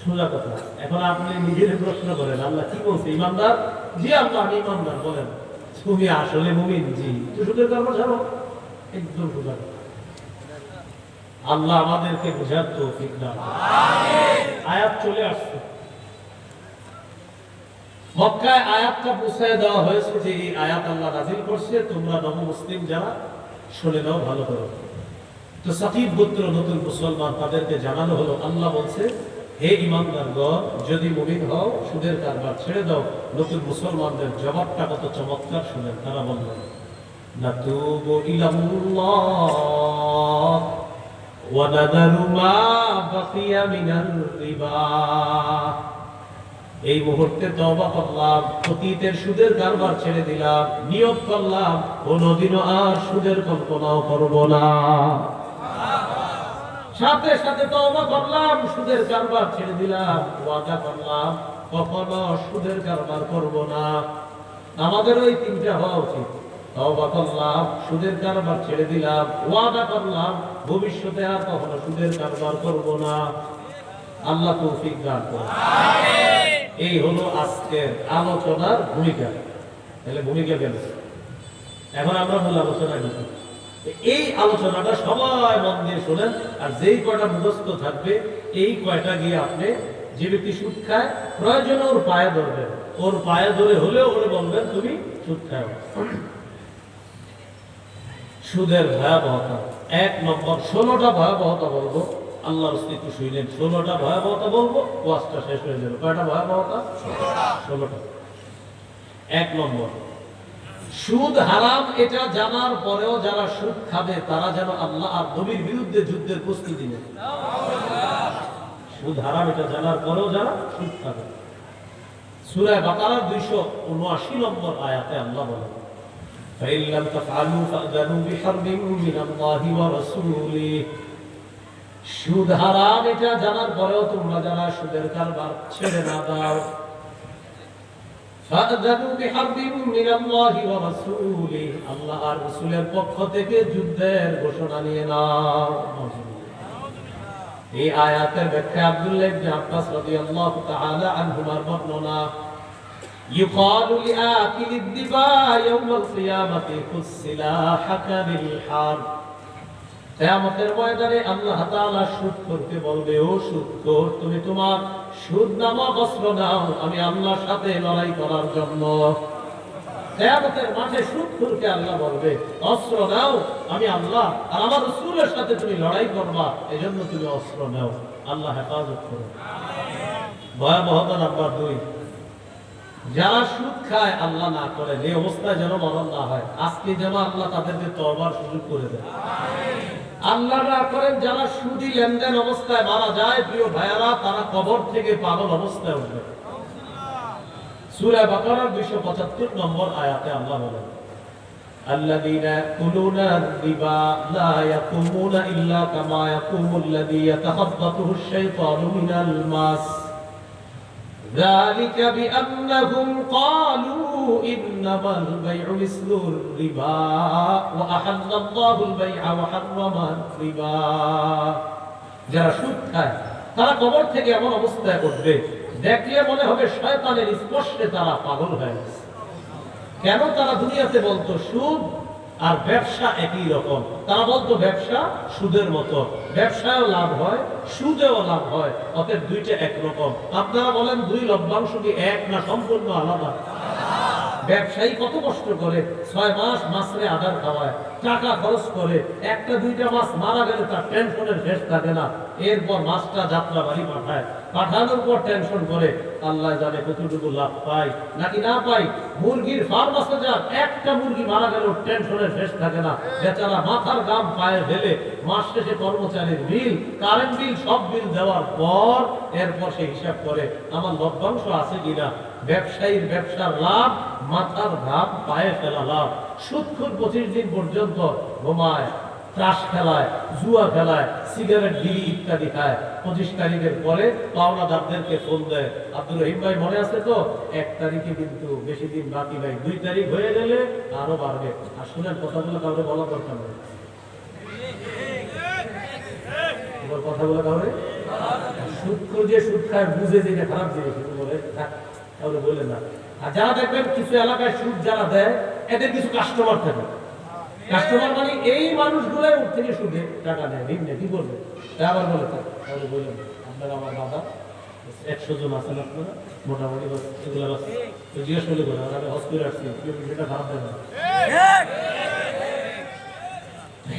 সোজা কথা। এখন আপনি নিজের প্রশ্ন করেন আল্লাহ কি বলছে? ঈমানদার? জি আল্লাহ আমি ঈমানদার। বলেন তুমি আসলে মুমিন? জি। তো সুদের কারবার ছাড়ো। একদম সোজা কথা। আল্লাহ আমাদেরকে বুঝার তৌফিক দান। আমিন। আয়াত চলে আসছে মক্কায়, আয়াতটা পৌঁছায় দেওয়া হয়েছে যে এই আয়াত আল্লাহ নাযিল করছে, তোমরা নব মুসলিম যারা শুনে নাও ভালো করে। তো সাকিব গোত্র নতুন মুসলমান, তাদেরকে জানানো হলো আল্লাহ বলছে হে ঈমানদারগণ, যদি মুমিন হও সুদের কারবার ছেড়ে দাও। নতুন মুসলমানদের জবাবটা কত চমৎকার শুনেন। তারা বললেন নাতুবু ইলাল্লাহ ওয়া নাযারু মা বাকিয়া মিনার রিবা। এই মুহূর্তে তওবা করলাম, অতীতের সুদের কারবার ছেড়ে দিলাম, নিয়ত করলাম কোনদিনও আর সুদের কল্পনাও করব না। সাথে সাথে তওবা করলাম, সুদের কারবার ছেড়ে দিলাম, ওয়াদা করলাম কখনো সুদের কারবার করব না। আমাদের ওই তিনটা হওয়া উচিত। তওবা করলাম, সুদের কারবার ছেড়ে দিলাম, ওয়াদা করলাম ভবিষ্যতে আর কখনো সুদের কারবার করব না। আল্লাহ তৌফিক দান করুন। আমিন। এই হলো আজকের আলোচনার ভূমিকা। তাহলে ভূমিকা গেল, এখন আমরা মূল আলোচনা করি। এই আলোচনাটা সবাই মন দিয়ে শোনেন, আর যেই কয়টা মুখস্থ থাকবে এই কয়টা গিয়ে আপনি, যে ব্যক্তি সুদ খায় প্রয়োজনে ওর পায়ে ধরবেন, ওর পায়ে ধরে হলেও ওরে বলবেন তুমি সুদ খাও। সুদের ভয়াবহতা, 1 নম্বর 16টা ভয়াবহতা বলবো। আল্লাহর অস্তিত্ব শুনলেন, 16টা ভয়াবহতা বলবো, ওয়াজটা শেষ হয়ে যাবে। কয়টা ভয়াবহতা? 16টা। 1 নম্বর, সুদ হারাম এটা জানার পরেও যারা সুদ খাবে তারা যেন আল্লাহ আর নবীর বিরুদ্ধে যুদ্ধের প্রস্তুতি নেয়। সুদ হারাম এটা জানার পরেও যারা সুদ খাবে। সূরা বাকারার 279 নম্বর আয়াতে আল্লাহ বলেন فإن لم تفعلوا فأذنوا بحرب من الله ورسوله। সুদ হারাম এটা জানার পরেও তোমরা যারা সুদের কারবার ছেড়ে না দাও, فأذنوا بحرب من الله ورسوله, আল্লাহ আর রাসূলের পক্ষ থেকে যুদ্ধের ঘোষণা নিয়ে নাও। এই আয়াতের ব্যাখ্যা আব্দুল্লাহ ইবনে আব্বাস রাদিয়াল্লাহু তাআলা আনহুমার বর্ণনা, يقال لآكل الدبا يوم القيامة خذ سلاحك بالحرب। কিয়ামতের ময়দানে আল্লাহ তাআলা সুদখোরকে বলবে, ও সুদখোর, তুমি তোমার সুদ নামক অস্ত্র নাও, আমি আল্লাহর সাথে লড়াই করার জন্য। কিয়ামতের মাঠে সুদখোরকে আল্লাহ বলবে, অস্ত্র নাও, আমি আল্লাহ আর আমার রাসূলের সাথে তুমি লড়াই করবা, এজন্য তুমি অস্ত্র নাও। আল্লাহ হেফাজত করুন। ভয়াবহতা নাম্বার 2, যারা সুদ খায় আল্লাহ না করে এই অবস্থায় যেন মরণ না হয়। আজকে যেন আল্লাহ তাদেরকে তওবার সুযোগ করে দেয়। আল্লাহ না করেন যারা সুদী লেনদেন অবস্থায় মারা যায়, প্রিয় ভাইয়ারা, তারা কবর থেকে পাগল অবস্থায় উঠবে। সূরা বাকারার 275 নম্বর আয়াতে আল্লাহ বলেন الذين يأكلون الربا لا يقومون إلا كما يقوم الذي يتخبطه الشيطان من المس ذلك بأنهم قالوا إنما البيع مثل الربا وأحل الله البيع وحرم الربا। যারা সুদ খায় তারা কবর থেকে এমন অবস্থায় উঠবে, দেখলে মনে হবে শয়তানের স্পর্শে তারা পাগল হয়ে গেছে। কেন? তারা দুনিয়াতে বলতো সুদ আর ব্যবসা একই রকম। তারা বলতো ব্যবসা সুদের মতো, ব্যবসায়ও লাভ হয়, সুদেও লাভ হয়, অতএব দুইটা একরকম। আপনারা বলেন 2 লভ্যাংশ কি এক না সম্পূর্ণ আলাদা? ব্যবসায়ী কত কষ্ট করে, 6 মাস মাছরে আদার খাওয়ায়, টাকা খরচ করে, 1-2টা মাছ মারা গেলে তার টেনশনের শেষ থাকে না। এরপর মাছটা যাত্রা বাড়ি পাঠায়, পাঠানোর পর টেনশন করে, আল্লাহ জানে কতটুকু লাভ পাই নাকি না পাই। মুরগির ফার্ম আছে, যার একটা মুরগি মারা গেল টেনশনের শেষ থাকে না। বেচারা মাথার গাম পায়ে ফেলে মাস শেষে কর্মচারীর বিল, কারেন্ট বিল, সব বিল দেওয়ার পর এরপর সে হিসাব করে আমার লভ্যাংশ আছে কিনা। ব্যবসায়ীর ব্যবসার লাভ, মাথার ঘাম পায়ে ফেলা লাভ। সুদখোর 25 দিন পর্যন্ত ঘুমায়, তাস খেলায়, জুয়া খেলায়, সিগারেট, বিড়ি ইত্যাদি খায়। 25 তারিখের পরে পাওনাদারদেরকে ফোন দেয়, আব্দুর রহিম ভাই মনে আছে তো, 1 তারিখে কিন্তু বেশি দিন বাকি নাই, 2 তারিখ হয়ে গেলে আরো বাড়বে। আর শুনেন, কথাগুলো কাউকে বলা দরকার নেই, কথাগুলো কাউরে। সুদ যে সুদ খায় বুঝে যে এটা খারাপ জিনিস, বলে কাউরে বলে না। আর যারা দেখবেন কিছু এলাকায় সুদ যারা দেয়, এদের কিছু কাস্টমার থাকে। কাস্টমার মানে এই মানুষগুলো থেকে সুদে টাকা নেয়, ঋণ নেয়, কি করবে? আবার বলে তাহলে বললেন আপনারা আমার দাদা 100 জন আছেন আপনারা মোটামুটি, এগুলো জিজ্ঞেস করলে বলে আমি হসপিটাল আসছি, সেটা খারাপ দেয় না।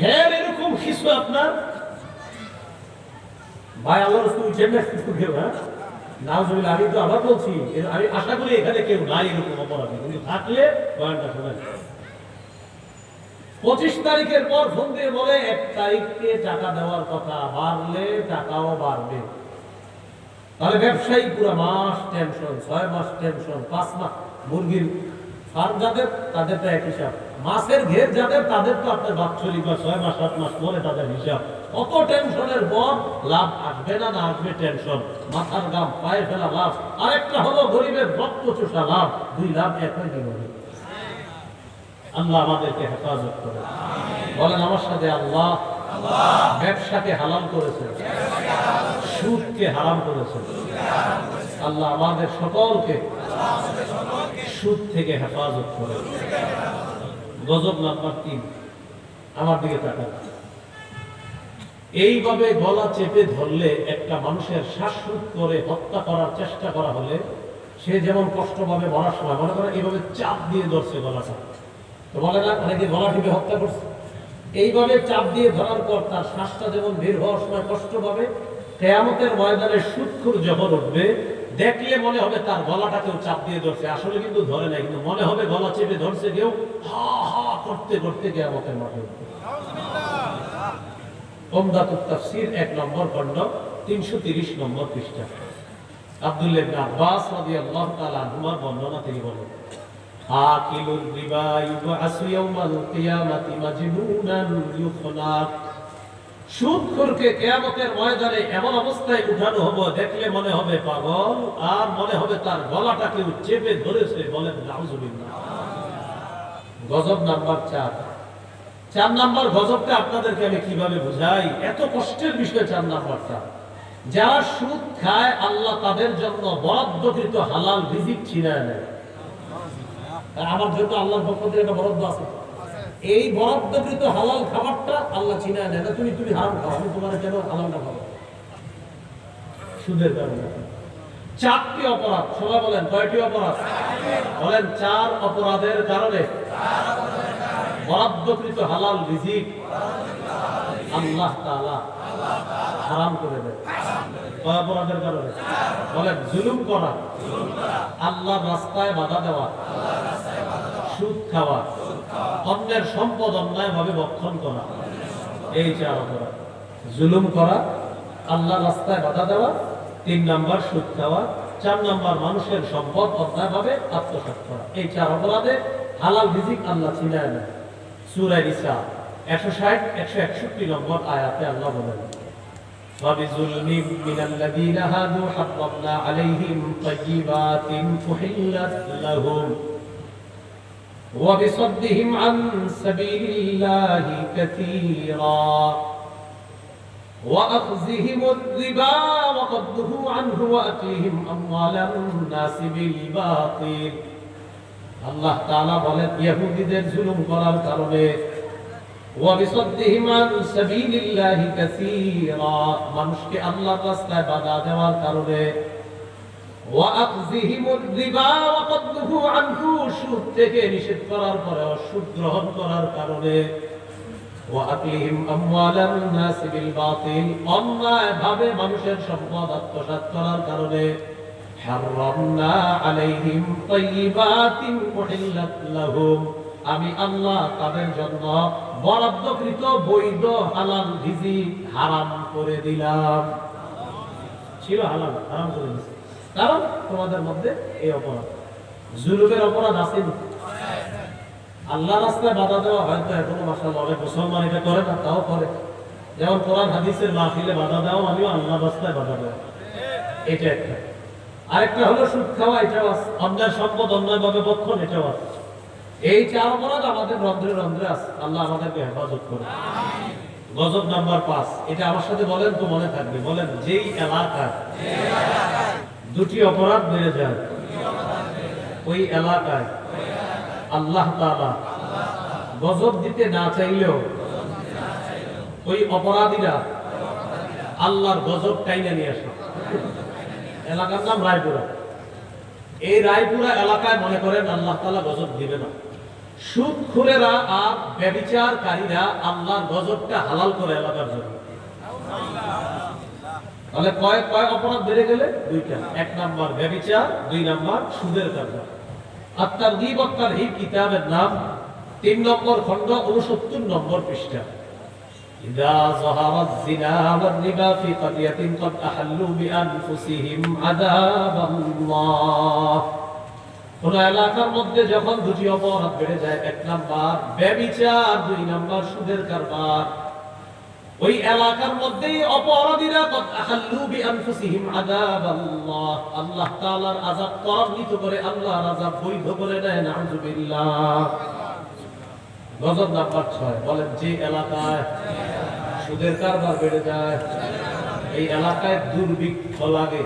হ্যাঁ, এরকম কিছু আপনার ভাই আল্লাহ রাসূল কেউ, হ্যাঁ নাউজুবিল্লাহ। আমি তো আবার বলছি, আমি আশা করি এখানে কেউ নাই এরকম অপরাধী, কিন্তু থাকলে বয়ানটা শোনেন। 25 তারিখের পর ফোন দিয়ে বলে 1 তারিখে টাকা দেওয়ার কথা, বাড়লে টাকাও বাড়বে। তাহলে ব্যবসায়ী পুরো মাস টেনশন, 6 মাস টেনশন, 5 মাস। মুরগির ফার্ম যাদের, তাদের তো এক হিসাব। মাছের ঘের যাদের, তাদের তো আপনার বাৎসরিক বা 6 মাস 7 মাস পরে তাদের হিসাব। কত টেনশনের পর লাভ আসবে না আসবে টেনশন, মাথার গাম পায়ে ফেলা লাভ। আরেকটা হলো গরিবের রক্ত চোষা লাভ। 2 লাভ একই জীবনে। আল্লাহ আমাদেরকে হেফাজত করে। বলেন আমার সাথে, আল্লাহ ব্যবসাকে হালাল করেছে, সুদকে হারাম করেছে। আল্লাহ আমাদের সকলকে সুদ থেকে হেফাজত করে। গজব নাম্বার 3, আমার দিকে তাকান। এইভাবে গলা চেপে ধরলে একটা মানুষের শ্বাসরোধ করে হত্যা করার চেষ্টা করা হলে সে যেমন কষ্ট পাবে মরার সময়, মনে করেন এইভাবে চাপ দিয়ে ধরছে গলাটা, তো বলে না অনেকে গলা টিপে হত্যা করছে। এইভাবে চাপ দিয়ে ধরার পর তার শ্বাসটা যেমন বের হওয়ার সময় কষ্ট পাবে, কিয়ামতের ময়দানে সুদখোর যখন উঠবে, দেখলে মনে হবে তার গলাটা কেউ চাপ দিয়ে ধরছে, আসলে কিন্তু ধরে নাই, কিন্তু মনে হবে গলা চেপে ধরছে কেউ, হা হা করতে করতে কিয়ামতের মাঠে উঠবে। উমদাতুত তাফসীর 1 নম্বর খণ্ড 330 নম্বর পৃষ্ঠা। আব্দুল্লাহ ইবনে আব্বাস রাদিয়াল্লাহু তাআলা আনহুমার বর্ণনা থেকে বলেন, আকিলুর রিবা ইউবআসু ইয়াউমাল কিয়ামাতি মাজনুনান ইউখলাক। সুদখোরকে কিয়ামতের ময়দানে এমন অবস্থায় উঠানো হবে, দেখলে মনে হবে পাগল, আর মনে হবে তার গলাটা কেউ চেপে ধরেছে। বলেন নাউজুবিল্লাহ। গজব নাম্বার 4 নাম্বার গজবটা আপনাদেরকে আমি কিভাবে বুঝাই, এত কষ্টের বিষয়। 4 নাম্বারটা, যারা সুদ খায় আল্লাহ তাদের জন্য বরাদ্দকৃত হালাল রিজিক ছিনায় নেয়। আমার জন্য আল্লাহর পক্ষ থেকে একটা বরাদ্দ আছে, এই বরাদ্দকৃত হালাল খাবারটা আল্লাহ ছিনায় নেয় না। তুমি হারাম খাও, আমি তোমার কেন হালালটা খাবো? সুদের কারণে 4টি অপরাধ। সবাই বলেন কয়টি অপরাধ? বলেন 4 অপরাধের কারণে বরাদ্দকৃত হালাল রিজিক আল্লাহ তাআলা হারাম করে দেয়। কয় অপরাধের কারণে? বলেন জুলুম করা, আল্লাহর রাস্তায় বাধা দেওয়া, সুদ খাওয়া, অন্যের সম্পদ অন্যায়ভাবে ভক্ষণ করা। এই 4 অপরাধ। জুলুম করা, আল্লাহর রাস্তায় বাধা দেওয়া, 3 নাম্বার সুদ খাওয়া, 4 নাম্বার মানুষের সম্পদ অন্যায়ভাবে আত্মসাৎ করা। এই 4 অপরাধে হালাল রিজিক আল্লাহ ছিনায় নেয়। সূরা নিসা 160 161 নম্বর আয়াতে আল্লাহ বলেন, وَبِظُلْمٍ مِّنَ الَّذِينَ هَادُوا حَرَّمْنَا عَلَيْهِمْ طَيِّبَاتٍ أُحِلَّتْ لَهُمْ وَبِصَدِّهِمْ عَن سَبِيلِ اللَّهِ كَثِيرًا وَأَخْذِهِمُ الرِّبَا وَقَدْ نُهُوا عَنْهُ وَأَكْلِهِمْ أَمْوَالَ النَّاسِ بِالْبَاطِلِ। আল্লাহ তাআলা বলেন, ইহুদীদের জুলুম করার কারণে, ওয়াবিসাদ্দিহিম আন সাবিলিল্লাহি কাসীরা, মানুষকে আল্লাহর রাস্তায় বাধা দেওয়ার কারণে, ওয়া আখযিহিমুর রিবা ওয়া ক্বাদ নুহু আনহু, সুদ থেকে নিষেধ করার পরে সুদ গ্রহণ করার কারণে, ওয়া আকলিহিম আমওয়ালান নাস বিল বাতিল, অন্যায়ভাবে মানুষের সম্পদ আত্মসাৎ করার কারণে, হারামনা আলাইহিম তাইয়্যিবাতিন উহিল্লাত লাহুম, আমি আল্লাহ তাদের জন্য বরাদ্দকৃত বৈধ হালাল রিজিক হারাম করে দিলাম। ছিল হালাল, হারাম করে দিয়েছি। কারণ তোমাদের মধ্যে এই অপরাধ, জুলুমের অপরাধ আছে। আল্লাহ রাস্তায় বাধা দেওয়া হয়তো এখনো মাশাআল্লাহ অনেক মুসলমান এটা করে না, তাও করে। যেমন কোরআন হাদিসের মাহফিলে বাধা দেওয়া মানেও আল্লাহ রাস্তায় বাধা দেওয়া, এটা একটা। আরেকটা হলো সুদ খাওয়া, এটাও আছে। অন্যের সম্পদ অন্যায়ভাবে ভক্ষণ, এটাও আছে। এই চার অপরাধ আমাদের রন্ধ্রে রন্ধ্রে আছে। আল্লাহ আমাদেরকে হেফাজত করে। গজব নাম্বার 5, এটা আমার সাথে বলেন তো মনে থাকবে। বলেন, যেই এলাকায় দুটি অপরাধ বেড়ে যায় ওই এলাকায় আল্লাহ তাআলা গজব দিতে না চাইলেও ওই অপরাধীরা আল্লাহর গজব টাইনে নিয়ে আসে। এলাকার নাম রায়পুরা। এই রায়পুরা এলাকায় মনে করেন আল্লাহ তাআলা গজব দিবে না। সুদখোরেরা আর ব্যভিচারকারীরা আল্লাহর গজবটা হালাল করে এলাকার জন্য। তাহলে কয় অপরাধ বেড়ে গেলে? দুইটা। 1 নাম্বার ব্যভিচার, 2 নাম্বার সুদের কারবার। আত-তারগীব ওয়াত তারহীব কিতাবের নাম, 3 নম্বর খণ্ড, 69 নম্বর পৃষ্ঠা। ইযা যাহারাজ যিনা ওয়ার রিবা ফি ক্বরিয়াতিন ক্বাদ আহাল্লু বিআনফুসিহিম আযাবাল্লাহ। কোন এলাকার মধ্যে যখন দুটি অপরাধ বেড়ে যায়, 1 নাম্বার ব্যভিচার, 2 নাম্বার সুদের কারবার, ওই এলাকার মধ্যেই অপরাধীরা ক্বাদ আহাল্লু বিআনফুসিহিম আযাবাল্লাহ, আল্লাহ তাআলার আযাব ত্বরান্বিত করে, আল্লাহর আযাব বৈধ করে নেয়। নাউযুবিল্লাহ। গজব নাম্বার 6, বলেন, যে এলাকায় সুদের কারবার বেড়ে যায় এই এলাকায় দুর্ভিক্ষ লাগে।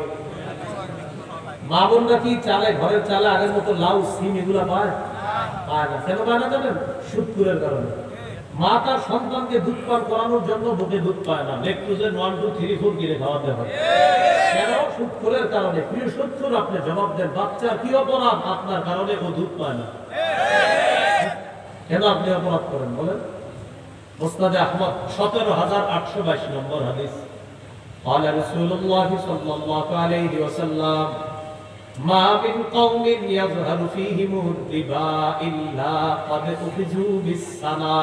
মা বোনরা কি চালে, ঘরের চালে আগের মতো লাউ সিম এগুলা পায়? পায় না। কেন পায় না জানেন? সুদখোরের কারণে। মা তার সন্তানকে দুধ পান করানোর জন্য বুকে দুধ পায় না, ল্যাকটোজেন 1 2 3 4 কিনে খাওয়াতে হয়। কেন? সুদখোরের কারণে। প্রিয় সুদখোর, আপনি জবাব দেন, বাচ্চার কি অপরাধ আপনার কারণে ও দুধ পায় না? কেন আপনি অপরাধ করেন বলেন? মুসনাদে আহমদ 17822 নম্বর হাদিস। قال رسول الله صلى الله عليه وسلم ما من قوم يظهر فيهم الربا إلا قد أخذوا بالسنة।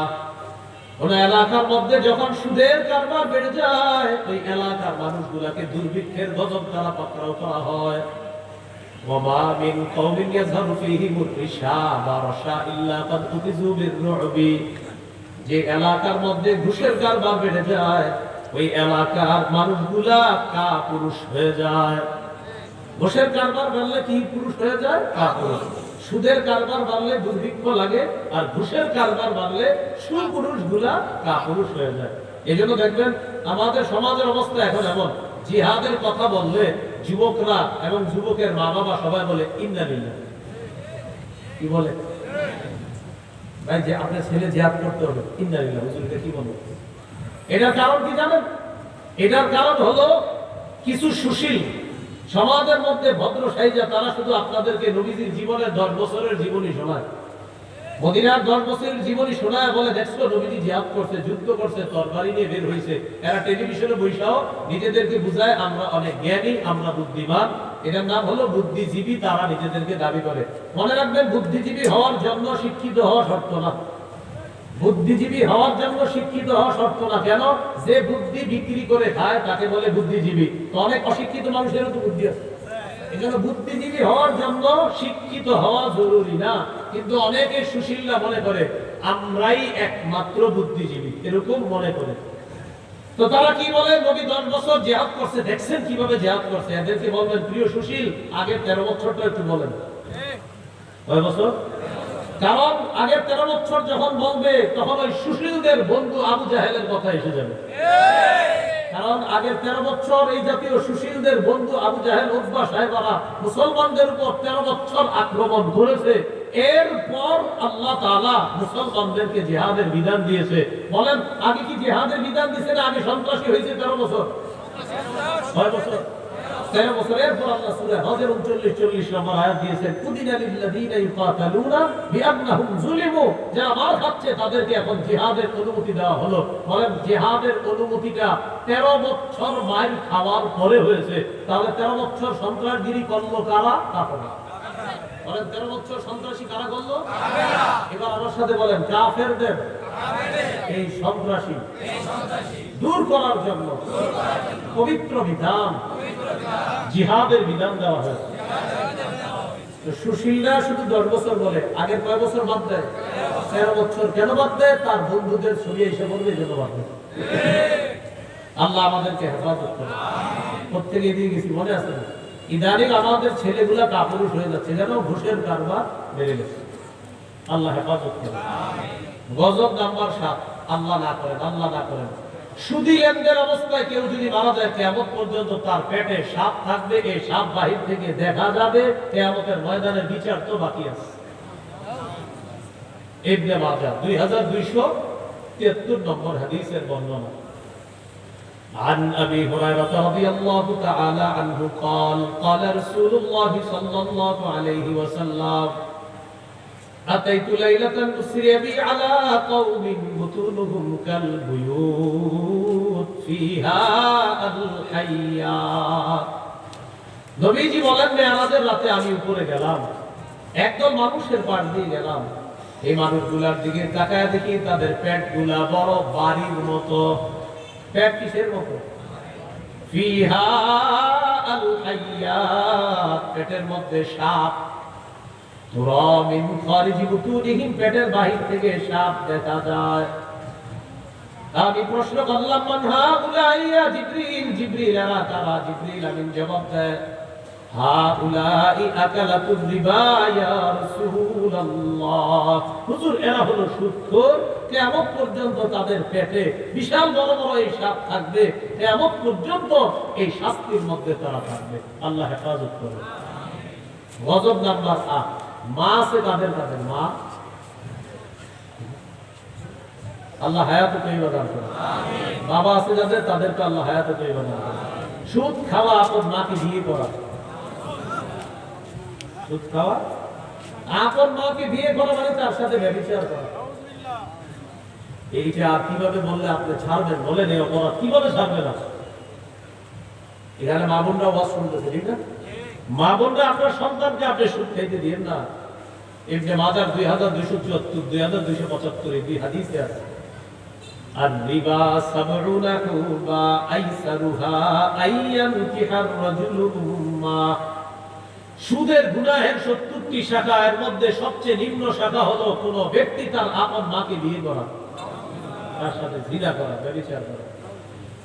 কোন এলাকার মধ্যে যখন সুদের কারবার বেড়ে যায় ওই এলাকার মানুষগুলোকে দুর্ভিক্ষের গজব দ্বারা পাকড়াও করা হয়। وما من قوم يظهر فيهم الرشا ورشا إلا قد أخذوا بالرعب। যে এলাকার মধ্যে ঘুষের কারবার বেড়ে যায় ওই এলাকার মানুষগুলা কাপুরুষ হয়ে যায়। ঘুষের কারবার বাড়লে কি পুরুষ হয়ে যায়? কাপুরুষ। সুদের কারবার বাড়লে দুর্ভিক্ষ লাগে, আর ঘুষের কারবার বাড়লে সুপুরুষগুলা কাপুরুষ হয়ে যায়। এজন্য দেখবেন আমাদের সমাজের অবস্থা এখন এমন, জিহাদের কথা বললে যুবকরা এবং যুবকের মা বাবা সবাই বলে ইন্না লিল্লাহ। কি বলে? ভাই, যে আপনার ছেলে জিহাদ করতে হবে, ইন্না লিল্লাহ। হুজুরকে কি বলবো? এটার কারণ কি জানেন? এটার কারণ হলো কিছু সুশীল সমাজের মধ্যে ভদ্র সাইজা তারা শুধু আপনাদেরকে নবীজির জীবনের 10 বছরের জীবনী শোনায়, মদিনার 10 বছরের জীবনী শোনায়, বলে দেখছো নবীজি জিহাদ করছে, যুদ্ধ করছে, তরবারি নিয়ে বের হইছে। এরা টেলিভিশনে বৈশাও নিজেদেরকে বুঝায় আমরা অনেক জ্ঞানী, আমরা বুদ্ধিমান। এটার নাম হলো বুদ্ধিজীবী। তারা নিজেদেরকে দাবি করে। মনে রাখবেন, বুদ্ধিজীবী হওয়ার জন্য শিক্ষিত হওয়া শর্ত না। বুদ্ধিজীবী হওয়ার জন্য শিক্ষিত হওয়া শর্ত না। কেন? যে বুদ্ধি বিক্রি করে খায় তাকে বলে বুদ্ধিজীবী। তো অনেক অশিক্ষিত মানুষেরও তো বুদ্ধি আছে। এজন্য বুদ্ধিজীবী হওয়ার জন্য শিক্ষিত হওয়া জরুরি না। কিন্তু অনেকে সুশীলরা মনে করে আমরাই একমাত্র বুদ্ধিজীবী, এরকম মনে করে। তো তারা কি বলে, নবী 10 বছর জিহাদ করছে, দেখছেন কিভাবে জিহাদ করছে। এদেরকে বলবেন, প্রিয় সুশীল, আগের 13 বছরটা একটু বলেন। কয় বছর? কারণ আগের 13 বছর যখন বলবে তখন ওই সুশীলদের বন্ধু আবু জাহেলের কথা এসে যাবে। কারণ আগের 13 বছর এই জাতীয় সুশীলদের বন্ধু আবু জাহেল, উতবা সাহেবারা মুসলমানদের উপর 13 বছর আক্রমণ করেছে। এরপর আল্লাহ তাআলা মুসলমানদেরকে জিহাদের বিধান দিয়েছে। বলেন, আগে কি জিহাদের বিধান দিয়েছে না আগে সন্ত্রাসী হয়েছে 13 বছর? 6 বছর। 13 বছর। এরপর আল্লাহ সূরা হজের 39-40 নম্বর আয়াত দিয়েছেন, কুদিনা লিল্লাযীনা ইউকাতালুনা বিআন্নাহুম যুলিমু। যারা মার খাচ্ছে তাদেরকে এখন জিহাদের অনুমতি দেওয়া হলো। বলেন, জিহাদের অনুমতিটা 13 বছর মার খাওয়ার পরে হয়েছে। তাহলে 13 বছর সন্ত্রাসগিরি করলো কারা? কাফেররা। বলেন, 13 বছর সন্ত্রাসী কারা করলো? কাফেররা। এবার আমার সাথে বলেন, কাফেরদের এই সন্ত্রাসী দূর করার জন্য পবিত্র বিধান, জিহাদের বিধান দেওয়া হয়েছে। সুশীলরা শুধু 10 বছর বলে, আগের কয় বছর বাদ দেয়? 13 বছর। কেন বাদ দেয়? তার বন্ধুদের ছবি এসে বলবে এই জন্য বাদ দেয়। আল্লাহ আমাদেরকে হেফাজত করে। প্রত্যেকে দিয়ে গেছি, মনে আছে না? ইদানিং আমাদের ছেলেগুলা কাপুরুষ হয়ে যাচ্ছে, যেন ঘুষের কারবার বেড়ে গেছে। আল্লাহ হেফাজত করে। গজব নাম্বার 7, আল্লাহ না করেন, আল্লাহ না করেন। সুদী লেনদেন অবস্থায় কেউ যদি মারা যায়, কিয়ামত পর্যন্ত তার পেটে সাপ থাকবে, এই সাপ বাহির থেকে দেখা যাবে। কিয়ামতের ময়দানের বিচার তো বাকি আছে। ইবনে মাজাহ 2273 নম্বর হাদিসের বর্ণনা। عن أبي هريرة رضي الله تعالى عنه قال قال رسول الله صلى الله عليه وسلم أتيت ليلة أسري بي على قوم بطونهم كالبيوت فيها الحيات। নবীজি বলেন, মেরাজের রাতে আমি উপরে গেলাম, একদল মানুষের পাশ দিয়ে গেলাম। এই মানুষগুলার দিকে তাকায় দেখি তাদের পেটগুলা বড় বাড়ির মতো। পেট কিসের মতো? ফিহা আল হাইয়াত, পেটের মধ্যে সাপ। তুরা মিন খারিজি বুতুনিহিম, পেটের বাহির থেকে সাপ দেখা যায়। আমি প্রশ্ন করলাম, মান হাউলাই ইয়া জিবরিল, জিবরিল এরা কারা? জিবরিল আমিন জবাব দেয়, হাউলাই আকালাতুর রিবা ইয়া রাসূলুল্লাহ। হুজুর, এরা হলো সুদখোর। কিয়ামত পর্যন্ত তাদের পেটে বিশাল বড় বড় এই সাপ থাকবে। কিয়ামত পর্যন্ত এই শাস্তির মধ্যে তারা থাকবে। আল্লাহ হেফাজত করুন। গজব নাম্বার 8, মা আছে তাদের কাছে। মা, আল্লাহ হায়াতে তৈয়বা দান করুন। বাবা আছে যাদের, তাদেরকে আল্লাহ হায়াতে তৈয়বা দান করুন। সুদ খাওয়া, আপন মাকে বিয়ে করা। সুদ খাওয়া, আপন মাকে বিয়ে করা মানে তার সাথে ব্যভিচার করা। এইটা কিভাবে বললে আপনি ছাড়বেন? বলেন, এই অপরাধ কিভাবে ছাড়বেন? এখানে মা বোনরা ওয়াজ শুনতেছে, ঠিক না? মা বোনরা আপনার সন্তানকে আপনি সুদ খাইতে দিয়েন না। ইবনে মাজাহ 2274, 2275 এই দুই হাদিসে আছে। আর রিবা সাবউনা হুবা আইসারুহা আইয়ানকিহার রাজুলু মা। সুদের গুনাহের 70টি শাখা, এর মধ্যে সবচেয়ে নিম্ন শাখা হলো কোন ব্যক্তি তার আপন মাকে বিয়ে করা, তার সাথে জিনা করা, ব্যভিচার করা।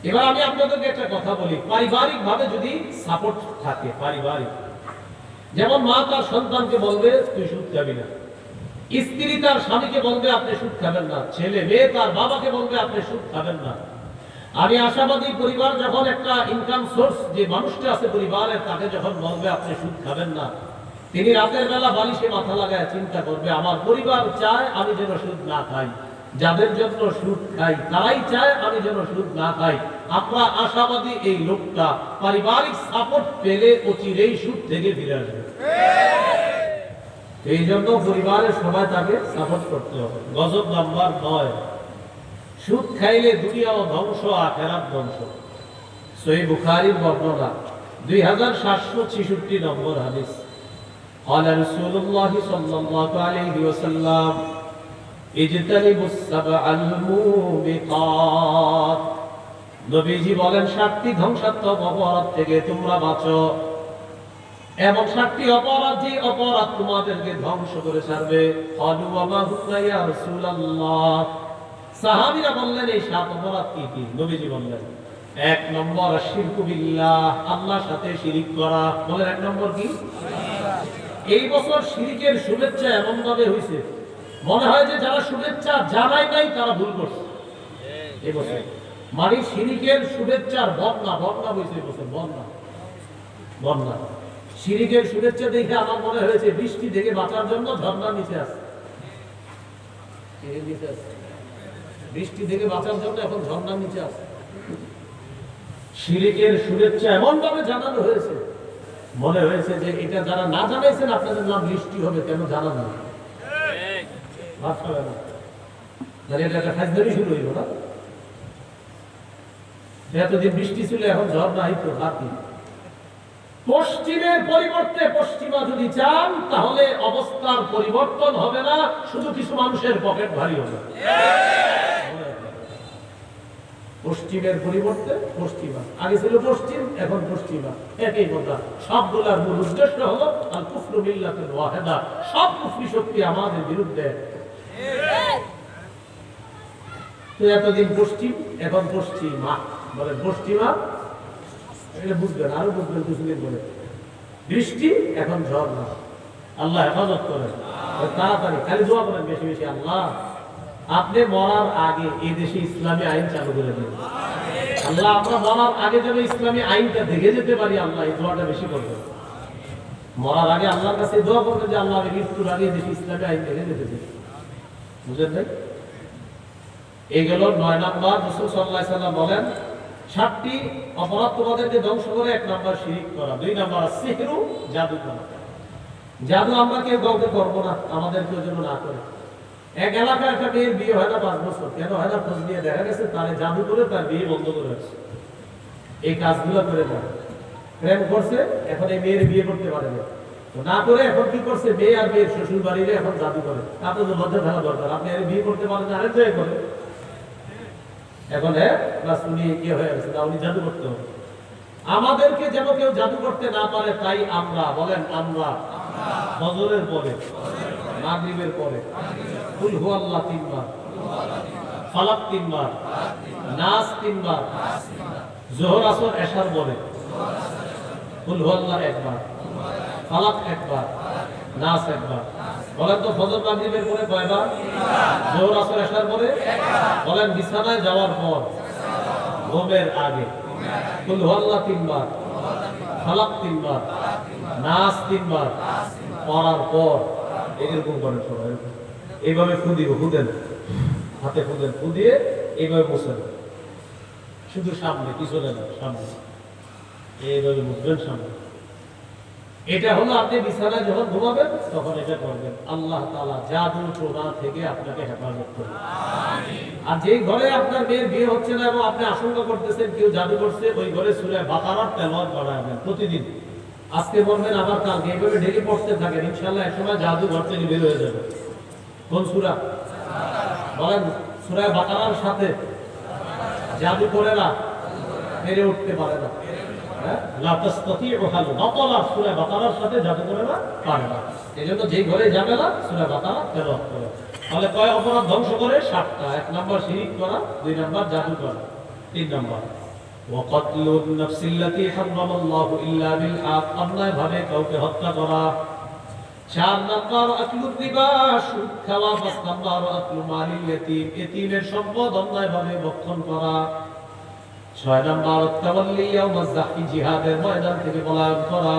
এবার আমি আপনাদেরকে একটা কথা বলি, পারিবারিক ভাবে যদি সাপোর্ট থাকে, পারিবারিক, যেমন মা তার সন্তানকে বলবে তুই সুদ খাবি না, স্ত্রী তার স্বামীকে বলবে আপনি সুদ খাবেন না, ছেলে মেয়ে তার বাবাকে বলবে আপনি সুদ খাবেন না। আমি আশাবাদী পরিবার যখন একটা ইনকাম সোর্স যে মানুষটা আছে পরিবারের, তাকে যখন বলবে আপনি সুদ খাবেন না, তিনি রাতের বেলা বালিশে মাথা লাগায় চিন্তা করবে আমার পরিবার চায় আমি যেন সুদ না খাই, যাদের জন্য সুদ খাই তারাই চায় আমি যেন সুদ না খাই। আমরা আশাবাদী এই লোকটা পারিবারিক সাপোর্ট পেলে অচিরেই সুদ থেকে ফিরে আসবে। এই জন্য পরিবারের সবাই তাকে সাপোর্ট করতে হবে। গজব নাম্বার 9, সুদ খাইলে দুনিয়াও ধ্বংস, আখিরাত ধ্বংস। সহিহ বুখারীর বর্ণনা 2766 নম্বর হাদিস। قال رسول الله صلى الله عليه وسلم اجتنبوا السبع الموبقات। নবীজি বলেন 7টি ধ্বংসাত্মক অপরাধ থেকে তোমরা বাঁচো। এমন 7টি অপরাধ, যে অপরাধ তোমাদেরকে ধ্বংস করে ছাড়বে। ক্বালু ওয়া মা হুন্না ইয়া রাসূলুল্লাহ। সাহাবীরা বললেন এই 7 অপরাধ কি কি? নবীজি বললেন 1 নম্বর আশরিকু বিল্লাহ, আল্লাহর সাথে শিরিক করা। বলেন 1 নম্বর কি? এই বছর শিরিকের শুভেচ্ছা এমন ভাবে হইছে, মনে হয় যে যারা শুভেচ্ছা জানাই নাই তারা ভুল করছে। এই বছর মানে শিরিকের শুভেচ্ছার বন্যা হইছে। এই বছর বন্যা শিরিকের শুভেচ্ছা দেখে আমার মনে হয়েছে বৃষ্টি থেকে বাঁচার জন্য ঝর্ণার নিচে আছে। বৃষ্টি থেকে বাঁচার জন্য এখন ঝর্ণার নিচে আছে। শিরিকের শুভেচ্ছা এমন ভাবে জানানো হয়েছে, মনে হয়েছে যে এটা যারা না জানাইছেন আপনাদের নাম বৃষ্টি হবে, কেন জানান না? শুরু হইল না, এতদিন বৃষ্টি ছিল, এখন ঝর্ণা হইতো। হাতি পশ্চিমের পরিবর্তে পশ্চিমা যদি চান তাহলে অবস্থার পরিবর্তন হবে না, শুধু কিছু মানুষের পকেট ভারী হবে। পশ্চিমের পরিবর্তে পশ্চিমা, আগে ছিল পশ্চিম, এখন পশ্চিমা, একই কথা। সবগুলার মূল উদ্দেশ্য হলো আল কুফরু মিল্লাতুন ওয়াহিদা, সব কুফরি শক্তি আমাদের বিরুদ্ধে। তো এতদিন পশ্চিম, এখন পশ্চিমা, বলে পশ্চিমা, এটা বুঝবেন, আরো বুঝবেন কিছুদিন বলে। বৃষ্টি, এখন ঝড় না। আল্লাহ হেফাজত করেন, তাড়াতাড়ি খালি দোয়া করেন বেশি বেশি, আল্লাহ আপনি মরার আগে এই দেশে ইসলামী আইন চালু করে দিন। আল্লাহ আমরা মরার আগে যেন ইসলামী আইনটা দেখে যেতে পারি, আল্লাহ এই দোয়াটা বেশি করবেন। মরার আগে আল্লাহর কাছে দোয়া করবেন যে আল্লাহ আমি মৃত্যুর আগে দেশে ইসলামী আইন দেখে যেতে চাই। বুঝলেন ভাই? এই গেল ৯ নাম্বার। রাসূল সাল্লাল্লাহু আলাইহি ওয়াসাল্লাম বলেন ৭টি অপরাধ তোমাদেরকে ধ্বংস করে। ১ নাম্বার শিরক করা, ২ নাম্বার সিহরু, জাদু করা। জাদু আমরা কেউ কাউকে করবো না, আমাদের কেউ যেন না করে। এক এলাকায় একটা মেয়ের বিয়ে হয় না ৫ বছর, কেন হয় না? খোঁজ নিয়ে দেখা গেছে তারে জাদু করে তার বিয়ে বন্ধ করে রাখছে। এই কাজগুলো করে না, প্রেম করছে, এখন এই মেয়ের বিয়ে করতে পারে না, না করে এখন কি করছে, মেয়ে আর মেয়ের শ্বশুর বাড়িরে এখন জাদু করে। আপনাদের লজ্জা থাকা দরকার, আপনি আর বিয়ে করতে পারেন না, আরেক জায়গায় করে। এখন বাস উনি কি হয়ে গেছে, না উনি জাদু করতে হবে। আমাদেরকে যেন কেউ জাদু করতে না পারে, তাই আমরা, বলেন আমরা, ফজরের পরে, মাগরিবের পরে কুল হুয়াল্লাহ ৩ বার, ফালাক ৩ বার, নাস ৩ বার, যোহর আসর এশার পরে কুল হুয়াল্লাহ ১ বার, ফালাক ১ বার, নাস ১ বার। বলেন তো ফজর মাগরিবের পরে কয়বার? যোহর আসর এশার পরে। বলেন বিছানায় যাওয়ার পর, ঘুমের আগে কুল হুয়াল্লাহ ৩ বার, ফালাক ৩ বার, নাস ৩ বার পড়ার পর এরকম করেন সবাই। এইভাবে ফু দিব, ফু দেন, হাতে ফু দেন, ফু দিয়ে এইভাবে মুছেন, শুধু সামনে, পিছনে না, সামনে এইভাবে মুছবেন সামনে। এটা হলো আপনি বিছানায় যখন ঘুমাবেন তখন এটা করবেন। আল্লাহ তাআলা জাদু টোনা থেকে আপনাকে হেফাজত করবেন। আর যেই ঘরে আপনার মেয়ের বিয়ে হচ্ছে না এবং আপনি আশঙ্কা করতেছেন কেউ জাদু করছে, ওই ঘরে সূরা বাকারার তেলাওয়াত বাড়াবেন প্রতিদিন। আজকে বলবেন আবার কালকে, এইভাবে ডেইলি পড়তে থাকেন, ইনশাআল্লাহ একসময় জাদু ঘর থেকে বের হয়ে যাবে। কোন সূরা? বলেন সূরা বাকারার সাথে জাদু করে না, বেড়ে উঠতে পারে না। লা তাসতাতিউ হালু বাতালা, সূরা বাকারার সাথে জাদু করে না, পারে না। এজন্য যেই ঘরে যাবে না সূরা বাকারা তেলাওয়াত করে। তাহলে কয় অপরাধ ধ্বংস করে? ৭টা। ১ নাম্বার শিরক করা, ২ নাম্বার জাদু করা, ৩ নাম্বার ওয়াকাতলুন নাফসিল্লাতী হারামাল্লাহু ইল্লা বিল হক, অন্যায় ভাবে কাউকে হত্যা করা। ৪ নাম্বার আকলুর রিবা, সুদ খাওয়া। ৫ নাম্বার আকলু মালিল ইয়াতীম, এতিমের সম্পদ অন্যায় ভাবে ভক্ষণ করা। ৬ নাম্বার তাওয়াল্লি ইয়াউমাজ যাহফি, জিহাদের ময়দান থেকে পলায়ন করা।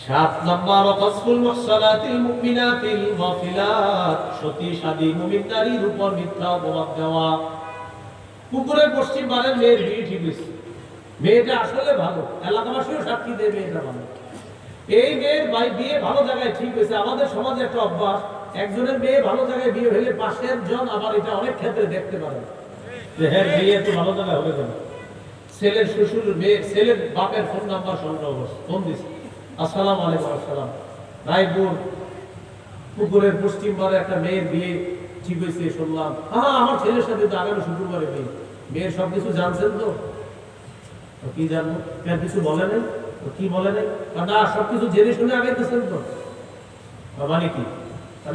৭ নাম্বার কসফুল মুহসানাতিল মুমিনাতিল গাফিলাত, সতী সাদী মুমিন নারীর উপর মিথ্যা অপবাদ দেওয়া। পুকুরের পশ্চিম পারের মেয়ের বিয়ে ঠিক হয়েছে, মেয়েটা আসলে ভালো, এলাকাবাসীও সাক্ষী দেয় মেয়েটা ভালো। এই মেয়ের বিয়ে ভালো জায়গায় ঠিক হয়েছে। আমাদের সমাজে একটা অভ্যাস, একজনের মেয়ে ভালো জায়গায় বিয়ে হলে পাশের জন আবার এটা অনেক ক্ষেত্রে দেখতে পারে যে হ্যাঁ বিয়ে তো ভালো জায়গায় হবে কেন। ছেলের শ্বশুর মেয়ে, ছেলের বাপের ফোন নাম্বার সংগ্রহ করছে, ফোন দিচ্ছে, আসসালামু আলাইকুম। আসসালাম, রায়পুর পুকুরের পশ্চিম পারে একটা মেয়ের বিয়ে ঠিক হয়েছে শুনলাম। হ্যাঁ আমার ছেলের সাথে তো আগামী শুক্রবারে বিয়ে। মেয়ের সবকিছু জানছেন তো? কি জানবো, কেন কিছু বলে নাই? কি বলে নাই? না সবকিছু জেনে শুনে আগাইতেছেন তো, মানে কি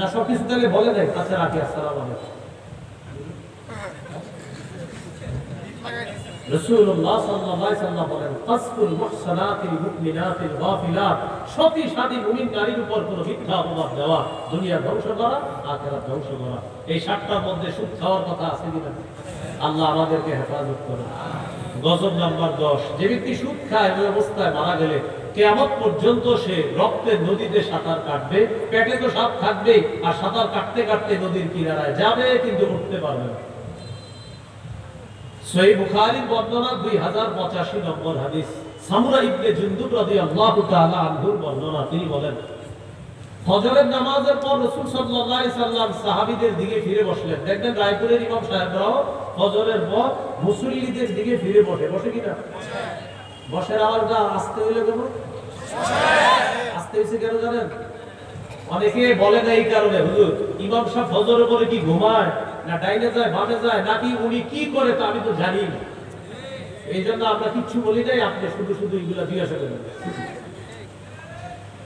না সবকিছু তাহলে বলে নাই? আচ্ছা রাখি, আসসালামু আলাইকুম। রাসূলুল্লাহ সাল্লাল্লাহু আলাইহি ওয়াসাল্লাম বলেন কাসফুল মুহসানাতিল মুমিনাতিল গাফিলাত, সতী সাদী মুমিন নারীর উপর কোনো মিথ্যা অপবাদ দেওয়া, দুনিয়া ধ্বংস করা, আখিরাত ধ্বংস করা। এই ৭টার মধ্যে সুদ খাওয়ার কথা আছে কিনা? আল্লাহ আমাদেরকে হেফাজত করুন। গজব নাম্বার ১০, যে ব্যক্তি সুদ খায় ওই অবস্থায় মারা গেলে কিয়ামত পর্যন্ত সে রক্তের নদীতে সাঁতার কাটবে, পেটে তো সাপ থাকবে, আর সাঁতার কাটতে কাটতে নদীর কিনারায় যাবে, কিন্তু উঠতে পারবে না। সহিহ বুখারীর বর্ণনা ২০৮৫ নম্বর হাদিস, সামুরা ইবনে জুনদুব রাদিয়াল্লাহু তাআলা আনহুর বর্ণনা। তিনি বলেন ফজরের নামাজের পর রাসূল সাল্লাল্লাহু আলাইহি সাল্লাম সাহাবীদের দিকে ফিরে বসলেন। দেখবেন রায়পুরের ইমাম সাহেবরাও ফজরের পর মুসল্লিদের দিকে ফিরে বসে, বসে কিনা? বসে। আওয়াজটা আস্তে হইলো কেন? আস্তে হইছে কেন জানেন? অনেকে বলে না এই কারণে, হুজুর ইমাম সাহেব ফজরের পরে কি ঘুমায়? না ডাইনে যায় বামে যায় নাকি উনি কি করে তা আমি তো জানি না। এই জন্য আমরা কিচ্ছু বলি নাই, আপনি শুধু শুধু এগুলো জিজ্ঞাসা করেন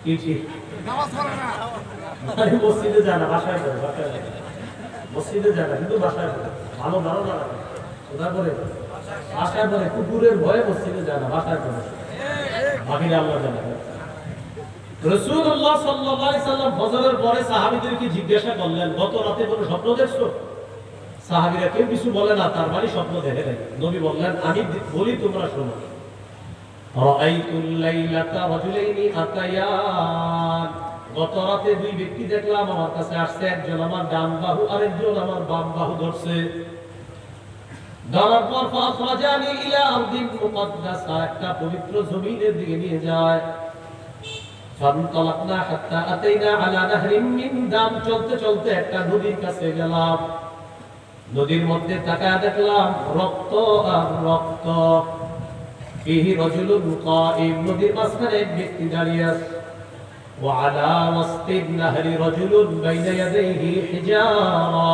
কি ঠিক মসজিদে যায় না, বাসায় পড়ে, বাসায় পড়ে। মসজিদে যায় না কিন্তু বাসায় পড়ে, ভালো ধারণা রাখে। তারপরে বাসায় পড়ে, কুকুরের ভয়ে মসজিদে যায় না, বাসায় পড়ে। বাকিরা আল্লাহ জানে। রাসূলুল্লাহ সাল্লাল্লাহু আলাইহি সাল্লাম ফজরের পরে সাহাবীদেরকে জিজ্ঞাসা করলেন, গত রাতে কোনো স্বপ্ন দেখছো? সাহাবীরা কেউ কিছু বলে না, তার মানে স্বপ্ন দেখে নাই। নবী বললেন, আমি বলি তোমরা শোনো। রাআইতুল লাইলাতা রাজুলাইনি আতায়ান, গত রাতে দুই ব্যক্তি দেখলাম আমার কাছে আসছে, একজন আমার ডান বাহু আরেকজন আমার বাম বাহু ধরছে। ধরার পর ফাখরাজানি ইলা আরদিন মুকদ্দাসা, একটা পবিত্র জমিনের দিকে নিয়ে যায়। ফান্তালাকনা হাত্তা আতাইনা আলা নাহরিন মিন দাম, চলতে চলতে একটা নদীর কাছে গেলাম। নদীর মধ্যে তাকায় দেখলাম রক্ত আর রক্ত। ফিহি রাজুলুন কাইম, নদীর মাঝখানে এক ব্যক্তি দাঁড়িয়ে আছে। ওয়া আলা ওয়াসতিন নাহরি রাজুলুন বাইনা ইয়াদাইহি হিজারা,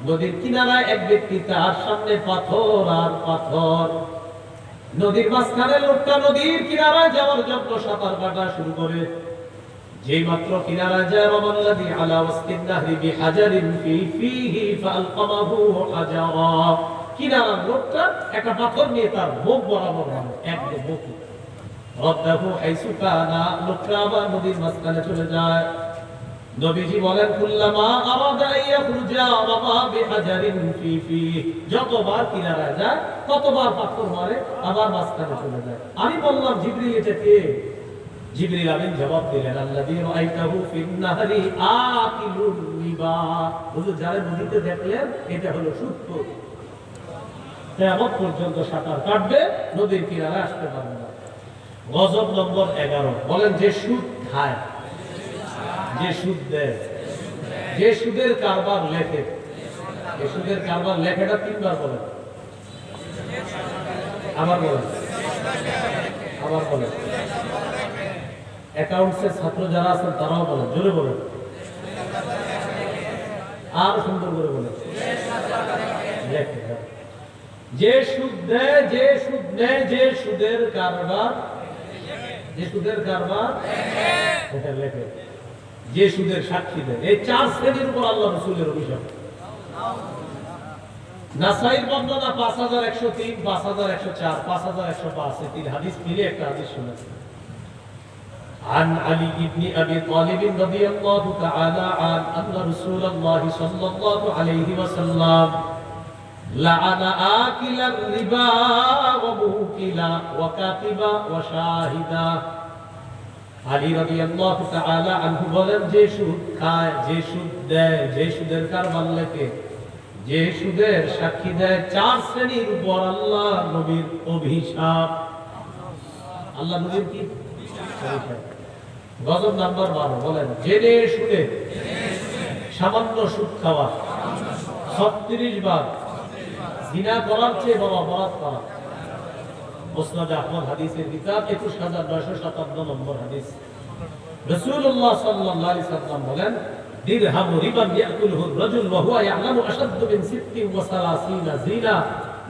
নদীর কিনারায় এক ব্যক্তি, তার সামনে পাথর আর পাথর। নদীর মাঝখানে লোকটা নদীর কিনারায় যাওয়ার জন্য সাঁতার কাটা শুরু করে। যেই মাত্র কিনারায় যায়, রামাল্লাযী আলা ওয়াসতিন নাহরি বিহাজারিন ফিহি ফাআলকামাহু হাজারা, কিনারার লোকটা একটা পাথর নিয়ে তার মুখ বরাবর মারে, একদম মুখ। রাদ্দাহু হাইসু কানা, লোকটা আবার নদীর মাঝখানে চলে যায়। নবীজি বলেন, কুল্লামা আরাদা ইয়াখরুজা রামা বিহাজারিন ফিহি, যতবার কিনারায় যায় ততবার পাথর মারে, আবার মাঝখানে চলে যায়। আমি বললাম, জিবরিল এটা কে? জিবরিল আমিন জবাব দিলেন, আল্লাযী রাআইতাহু ফিন নাহরি আকিলুর রিবা, হুজুর যারা নদীতে দেখলেন এটা হলো সুদখোর, কিয়ামত পর্যন্ত সাঁতার কাটবে, নদীর কিনারে আসতে পারবে না। গজব নম্বর 11, বলেন যে সুদ খায়, যে সুদ দেয়, যে সুদের কারবার লেখে। এই সুদের কারবার লেখাটা তিনবার বলেন, আবার বলেন, আবার বলেন। অ্যাকাউন্টসের ছাত্র যারা আছেন তারাও বলেন, জোরে বলেন, আর সুন্দর করে বলেন। যে সুদ দেয়, যে সুদ নেয়, যে সুদের কারবার, যে সুদের কারবার লেখে, যে সুদের সাক্ষী দেয়। এই 4 শ্রেণীর উপর আল্লাহ রাসূলের অভিশাপ। নাসাইর বর্ণনা 5103, 5104, 5105, এই 3 হাদিস মিলে একটা হাদিস শুনেছি। عن علي بن أبي طالب رضي الله تعالى عنه أن رسول الله صلى الله عليه وسلم لعن آكل الربا وموكلا وكاتبا وشاهدا। আলী রাদিয়াল্লাহু তাআলা আনহু বলেন, যে সুদ খায়, যে সুদ দেয়, যে সুদের কারবার লেখে, যে সুদের সাক্ষী দেয়, 4 শ্রেণীর উপর আল্লাহ নবীর অভিশাপ। আল্লাহ নবীর কি অভিশাপ? গজব নাম্বার 12, বলেন জেনে শুনে সামান্য সুদ খাওয়া, 36 বার জিনা করার চেয়ে বড় অপরাধ করা। মুসনাদ আহমদ হাদিসের কিতাব 21957 নম্বর হাদিস। রাসূলুল্লাহ সাল্লাল্লাহু আলাইহি সাল্লাম বলেন, দিরহাম রিবান ইয়াকুলহু রাজুল ওয়া হুয়া ইয়ালামু আশাদ্দু মিন 36 জিনা,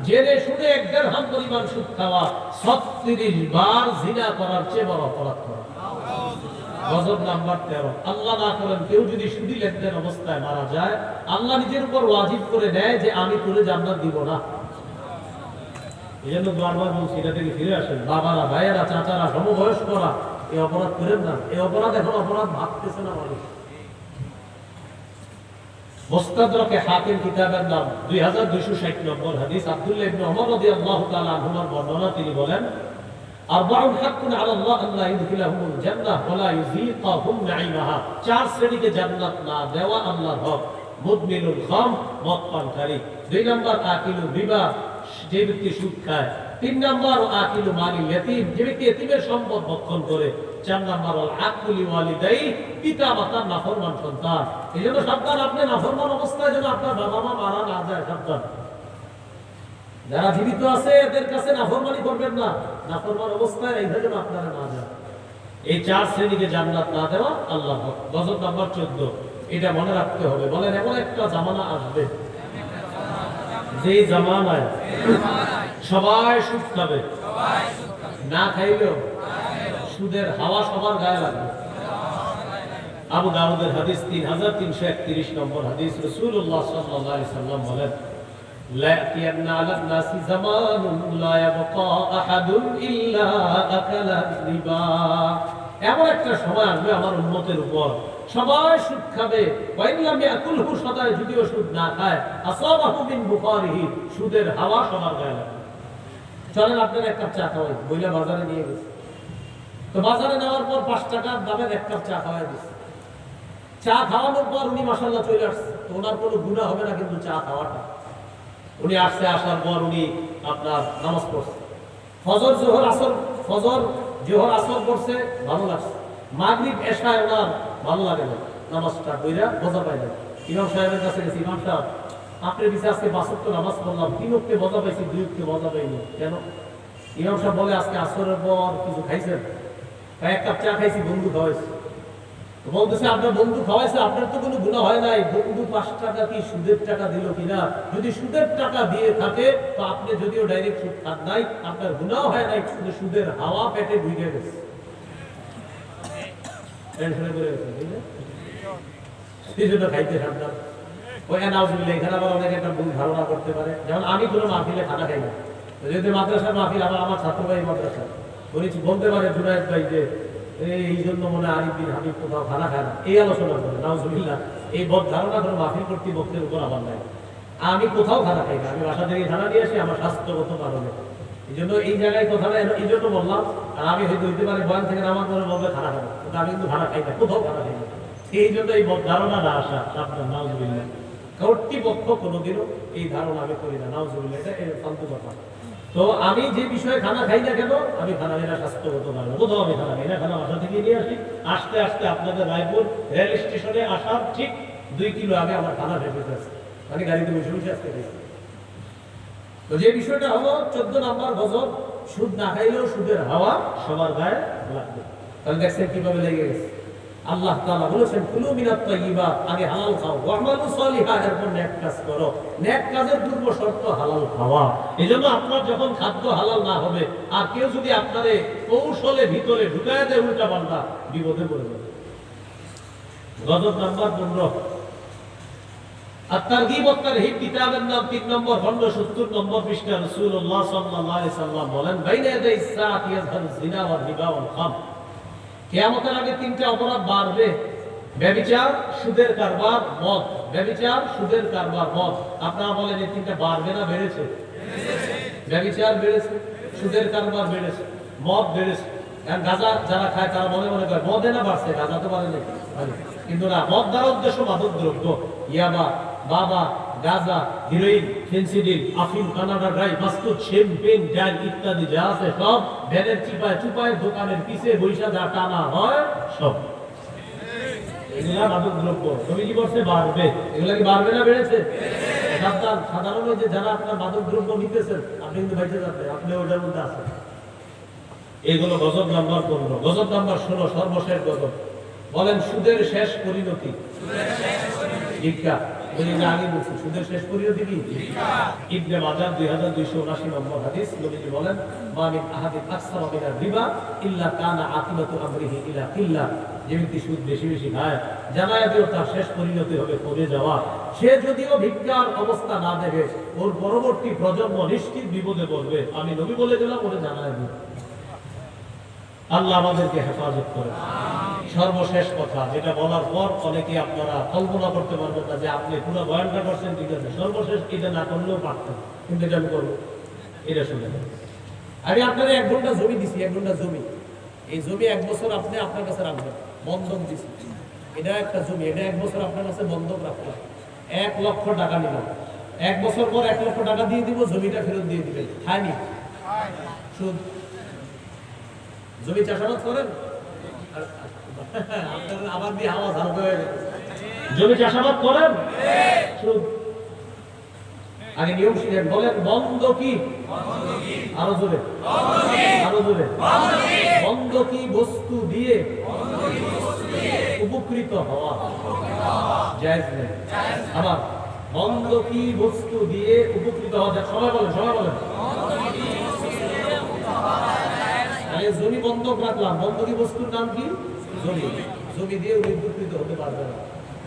জেনে শুনে 1 দিরহাম পরিমাণ সুদ খাওয়া 36 বার জিনা করার চেয়ে বড় অপরাধ করা। গজব নাম্বার 13, আল্লাহ না করেন কেউ যদি সুদী লেনদেন অবস্থায় মারা যায়, আল্লাহ নিজের উপর ওয়াজিব করে নেয় যে আমি তোরে জান্নাত দিব না। এই জন্য বারবার বলছি, এটা থেকে ফিরে আসেন। বাবারা, ভাইয়েরা, চাচারা, সমবয়স্করা, এই অপরাধ করেন না। এই অপরাধ এখন অপরাধ ভাবতেছে না মানুষ। মুস্তাদরাকে হাকিম কিতাবের নাম 2260 নম্বর হাদিস। আব্দুল্লাহ ইবনে ওমর রাদিয়াল্লাহু তাআলা আনহুমার বর্ণনা, তিনি বলেন, আরবাউন হাক্কুন আলা আল্লাহ আল্লা ইউদখিলাহুমুল জান্নাহ ওয়া লা ইউযীকাহুম নাঈমাহা, 4 শ্রেণীকে জান্নাত না দেওয়া আল্লাহর হক। মুদমিনুল খাম, মদ পানকারী। 2 নম্বর আকিলুর রিবা, যে ব্যক্তি সুদ খায়। 3 নম্বর আকিলু মালিল ইয়াতীম, যে ব্যক্তি এতিমের সম্পদ ভক্ষণ করে। 4 নম্বর আল আকুলি ওয়ালিদাই, পিতা মাতার নাফরমান সন্তান। এজন্য সাবধান, আপনি নাফরমান অবস্থায় যেন আপনার বাবা মা মারা না যায়, সাবধান। যারা জীবিত আছে এদের কাছে নাফরমানি করবেন না, নাফরমান অবস্থায় এইভাবে যেন আপনারা না যায়। এই 4 শ্রেণীকে জান্নাত না দেওয়া আল্লাহর হক। গজব নাম্বার 14, এটা মনে রাখতে হবে। বলেন এমন একটা জামানা আসবে যে জামানায় সবাই সুদ খাবে, না খাইলেও সুদের হাওয়া সবার গায়ে লাগবে। আবু দাউদের হাদিস 3331 নম্বর হাদিস, রাসূলুল্লাহ সাল্লাল্লাহু আলাইহি সাল্লাম বলেন, লা ইয়াতিয়ান্না আলা নাসি জামানুন লা ইয়াবকা আহাদুন ইল্লা আকালা রিবা। এমন একটা সময় আসবে আমার উম্মতের উপর সবাই সুদ খাবে, ওয়াইল্লাম ইয়াকুলহু, সদায় যদিও সুদ না খায়, আসাবাহু মিন বুখারিহি, সুদের হাওয়া সবার গায়ে লাগবে। চলেন আপনারা এক কাপ চা খাওয়াই, বইলা বাজারে নিয়ে গেছে। তো বাজারে নেওয়ার পর 5 টাকার দামের এক কাপ চা খাওয়াই দিচ্ছে। চা খাওয়ানোর পর উনি মাশাআল্লাহ চলে আসছে, তো ওনার কোনো গুনাহ হবে না কিন্তু চা খাওয়াটা। উনি আসছে, আসার পর উনি আপনার নামাজ পড়ছে, ফজর জোহর আসর, ফজর জোহর আসর পড়ছে, ভালো লাগছে। মাগরিব এশায় ওনার ভালো লাগে না, নামাজটা কইরা বোঝা পাই না। ইমাম সাহেবের কাছে গেছি, ইমাম সাহেব আপনার পিছে আজকে 5 ওয়াক্ত নামাজ পড়লাম, 3 ওয়াক্তে বোঝা পাইছি, 2 ওয়াক্তে বোঝা পাইনি কেন? ইমাম সাহেব বলে, আজকে আসরের পর কিছু খাইছেন? এক কাপ চা খাইছি, বন্ধু খাওয়াইছে। বলতেছে, আপনার বন্ধু খাওয়াইছে, আপনার তো কোনো গুনাহ হয় নাই, বন্ধু 5 টাকা কি সুদের টাকা দিল কিনা? যদি সুদের টাকা দিয়ে থাকে তো আপনি যদিও ডাইরেক্ট সুদ খান নাই, আপনার গুনাহ হয় নাই, শুধু সুদের হাওয়া পেটে ঢুকে গেছে, টেনশনে পড়ে গেছে, বুঝলে? সেই জন্য খাইতে সাবধান। ওই নাউজুবিল্লাহ, এখানে আবার অনেকে একটা ভুল ধারণা করতে পারে, যেমন আমি কোনো মাহফিলে খানা খাই না, যদি মাদ্রাসার মাহফিল, আমার ছাত্র ভাই মাদ্রাসা, উনি বলতে পারে জুনায়েদ ভাই যে এই জন্য মনে হয় আরিফ বিন হাবিব কোথাও খানা খায় না, এই আলোচনা করে। নাউজুবিল্লাহ, এই বদ ধারণা কোনো মাহফিল কর্তৃপক্ষের উপর আমার নাই। আমি কোথাও খানা খাই না, আমি বাসা থেকে খানা নিয়ে আসি আমার স্বাস্থ্যগত কারণে। এই জন্য এই জায়গায় কথাটা এই জন্য বললাম। আর আমি হয়তো হইতে পারে বয়ান থেকে নামার পরে বলবে খানা খাবো, কিন্তু আমি কিন্তু খানা খাই না, কোথাও খানা খাই না। এই জন্য এই বদ ধারণা না আসা সাবধান। নাউজুবিল্লাহ, কর্তৃপক্ষ কোনোদিনও এই ধারণা আমি করি না। নাউজুবিল্লাহ, এটা এর ফালতু কথা। তো আমি যে বিষয়ে খানা খাই না কেন, আমি খানা খাই না স্বাস্থ্যগত কারণে, কোথাও আমি খানা খাই না, খানা বাসা থেকে নিয়ে আসি। আসতে আসতে আপনাদের রায়পুর রেল স্টেশনে আসার ঠিক 2 কিলো আগে আমার খানা শেষ হয়ে যাচ্ছে, আমি গাড়িতে বসে বসে আসতে খাইছি। তো যে বিষয়টা হলো 14 নম্বর গজব, সুদ না খাইলেও সুদের হাওয়া সবার গায়ে লাগবে। তাহলে দেখছেন কিভাবে লেগে গেছে। আল্লাহ তাআলা বলেছেন, কুলু মিনাত তাইয়্যিবাত, আগে হালাল খাও, ওয়ামালু সলিহা, এরপর নেক কাজ করো। নেক কাজের পূর্ব শর্ত হালাল খাওয়া। এজন্য আপনার যখন খাদ্য হালাল না হবে, আর কেউ যদি আপনারে কৌশলে ভিতরে ঢুকায় দেয় উল্টা পাল্টা, বিপদে পড়ে যাবে। গজব নাম্বার 15, আত-তারগীব ওয়াত তারহীব কিতাবের নাম 3 নম্বর খণ্ড 70 নম্বর পৃষ্ঠা। রাসূলুল্লাহ সাল্লাল্লাহু আলাইহি সাল্লাম বলেন, বাইনা ইয়াদাই সাআতি ইয়াযহারু যিনা ওয়ার রিবা ওয়াল খাম। কিয়ামতের আগে 3টা অপরাধ বাড়বে: ব্যভিচার, সুদের কারবার, মদ। ব্যভিচার, সুদের কারবার, মদ। আপনারা বলেন এই 3টা বাড়বে না বেড়েছে? ব্যভিচার বেড়েছে, সুদের কারবার বেড়েছে, মদ বেড়েছে। কারণ গাঁজা যারা খায় তারা মনে মনে করে মদে না বাড়ছে, গাঁজা তো বাড়ে নাকি, কিন্তু না, মদ দ্বারা উদ্দেশ্য মাদক দ্রব্য, ইয়াবা, বাবা, গাঁজা, হিরোইন, ফেন্সিডিল, আফিম, কানাডা ড্রাই, মাস্তুদ, শ্যাম্পেন, ডাল ইত্যাদি যা আছে সব ভ্যানের চিপায় চুপায় দোকানের পিছে বৈশা যা টানা হয় সব এগুলা মাদক দ্রব্য। তুমি কি করছে? বাড়বে। এগুলা কি বাড়বে না বেড়েছে? সাধারণ যে যারা আপনার মাদক দ্রব্য নিতেছেন, আপনি কিন্তু বেঁচে যাচ্ছে, আপনি ওটার মধ্যে আছেন। এইগুলো গজব নাম্বার 15। গজব নাম্বার 16, সর্বশেষ গজব। বলেন, সুদের শেষ পরিণতি ভিক্ষা। আগে বলছি, সুদের শেষ পরিণতি কি? ইবনে মাজাহ 2279 নম্বর হাদিস। নবীজি বলেন, মা মিন আহাদিন আকসারা মিনার রিবা ইল্লা কানা আকিবাতু আমরিহি ইলা কিল্লা। যে ব্যক্তি সুদ বেশি বেশি খায়, জানায়া দিও তার শেষ পরিণতি হবে কমে যাওয়া। সে যদিও ভিক্ষার অবস্থা না দেখে, ওর পরবর্তী প্রজন্ম নিশ্চিত বিপদে পড়বে। আমি নবী বলে দিলাম, ওরে জানায়া দিও। আল্লাহ আমাদেরকে হেফাজত করে। সর্বশেষ কথা, যেটা বলার পর অনেকে আপনারা কল্পনা করতে পারবেন না যে আপনি পুরো বয়ানটা করছেন, ঠিক আছে, সর্বশেষ এটা না করলেও পারতেন, কিন্তু এটা আমি করবো। এটা শুনে আমি আপনারা 1 ঘন্টা জমি দিছি, 1 ঘন্টা জমি। এই জমি 1 বছর আপনি আপনার কাছে রাখবেন, বন্ধক দিছি। এটা একটা জমি, এটা 1 বছর আপনার কাছে বন্ধক রাখলাম, 1 লক্ষ টাকা নিলাম। 1 বছর পর 1 লক্ষ টাকা দিয়ে দিব, জমিটা ফেরত দিয়ে দিবেন। খায়নি সুদ। জমি চাষাবাদ করেন, আবার দিয়ে আওয়াজ হালকা হয়ে গেছে। জমি চাষাবাদ করেন, সুদ। আগে নিয়ম শিখেন। বলেন, বন্ধকি, আরো জোরে, আরো জোরে। বন্ধকি বস্তু দিয়ে উপকৃত হওয়া জায়েজ নেই। আবার বন্ধকি বস্তু দিয়ে উপকৃত হওয়া যায়। সবাই বলেন, সবাই বলেন। জমি বন্ধক রাখলাম, বন্ধকি বস্তুর নাম কি? জমি। জমি দিয়ে উপকৃত হতে পারবে না।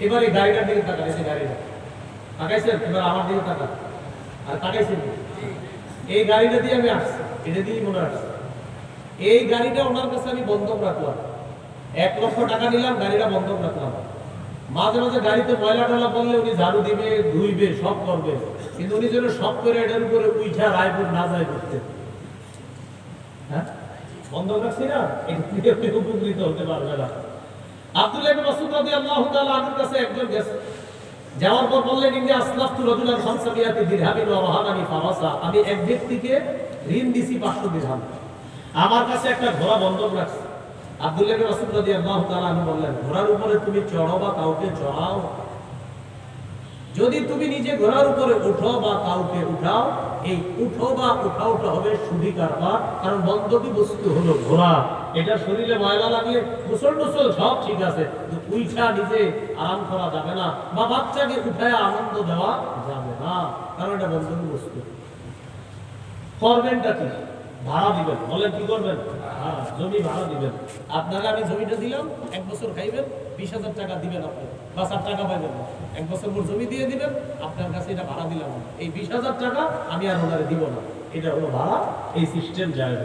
এবার এই গাড়িটার দিকে তাকান, এই গাড়িটা তাকাইছেন, এবার আমার দিকে তাকান। আর তাকাইছেন, এই গাড়িটা দিয়ে আমি আসছি, এটা দিয়ে মনে আসছে। এই গাড়িটা ওনার কাছে আমি বন্ধক রাখলাম, 1 লক্ষ টাকা নিলাম, গাড়িটা বন্ধক রাখলাম। মাঝে মাঝে গাড়িতে ময়লা টয়লা পড়লে উনি ঝাড়ু দিবে, ধুইবে, সব করবে, কিন্তু উনি যেন সব করে এটার উপরে উইঠা রায়পুর না যায় করতে। হ্যাঁ, বন্ধক রাখছি না, এটা উপকৃত হতে পারবে না। আব্দুল্লাহ ইবনে মাসউদ রাদিয়াল্লাহু তাআলা আনহুর কাছে একজন গেছে, যাওয়ার পর বললেন, ইন্নী আসলাফতু রাজুলান 500 দিরহামিন ওয়া ওয়াহাবানি ফারাসা, আমি এক ব্যক্তিকে ঋণ দিছি 500 দিরহাম, আমার কাছে একটা ঘোড়া বন্ধক রাখছে। আব্দুল্লাহ ইবনে মাসউদ রাদিয়াল্লাহু তাআলা আনহু বললেন, ঘোড়ার উপরে তুমি চড়ো বা কাউকে চড়াও, যদি তুমি নিজে ঘোড়ার উপরে উঠো বা কাউকে উঠাও, এই উঠো বা উঠাওটা হবে সুদি কারবার, কারণ বন্ধকি বস্তু হলো ঘোড়া। এটা শরীরে ময়লা লাগলে গোসল টোসল সব ঠিক আছে, কিন্তু উইঠা নিজে আরাম করা যাবে না, বা বাচ্চাকে উঠায় আনন্দ দেওয়া যাবে না, কারণ এটা বন্ধকি বস্তু। করবেনটা কি? ভাড়া দিবেন। বলেন কি করবেন? জমি ভাড়া দিবেন। আপনারা আমি জমিটা দিলাম, 1 বছর খাইবেন, 20,000 টাকা দিবেন আপনি, বাস আর টাকা পাইবেন না। 1 বছর পর জমি দিয়ে দিবেন, আপনার কাছে এটা ভাড়া দিলাম, এই 20,000 টাকা আমি আর ওনারে দিব না, এটা হলো ভাড়া। এই সিস্টেম জায়েজ।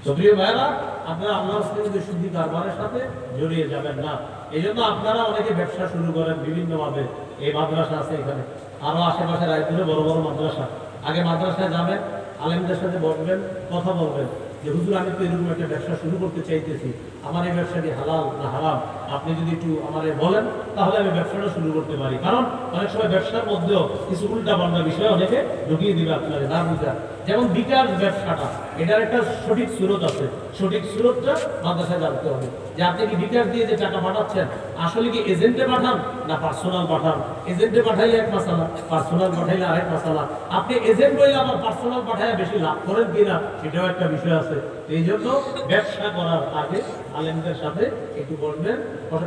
তো প্রিয় ভাইরা, আপনারা আল্লাহর সাথে শুদ্ধি কারবারের সাথে জড়িয়ে যাবেন না। এই জন্য আপনারা অনেকে ব্যবসা শুরু করেন বিভিন্নভাবে। এই মাদ্রাসা আছে এখানে, আরো আশেপাশে রায়পুরে বড় বড় মাদ্রাসা। আগে মাদ্রাসায় যাবেন, আলেমদের সাথে বসবেন, কথা বলবেন যে হুজুর আমি তো এরকম একটা ব্যবসা শুরু করতে চাইতেছি, আমার এই ব্যবসাটি হালাল না হারাম, আপনি যদি একটু আমার বলেন তাহলে আমি ব্যবসাটা শুরু করতে পারি। কারণ অনেক সময় ব্যবসার মধ্যেও কিছু উল্টা পাল্টা বিষয় অনেকে ঢুকিয়ে দিবে আপনার না বুঝা। যেমন বিকাশ ব্যবসাটা, এটার একটা সঠিক সুরত আছে, সঠিক সুরতটা মাদ্রাসায় জানতে হবে যে আপনি কি বিকাশ দিয়ে যে টাকা পাঠাচ্ছেন আসলে কি এজেন্টে পাঠান না পার্সোনাল পাঠান। এজেন্টে পাঠাইলে এক মাসালা, পার্সোনাল পাঠাইলে আরেক মাসালা। আপনি এজেন্ট হইলে আবার পার্সোনাল পাঠাইলে বেশি লাভ করেন কিনা সেটাও একটা বিষয় আছে। এই জন্য ব্যবসা করার আগে আলেমদের সাথে একটু বলবেন,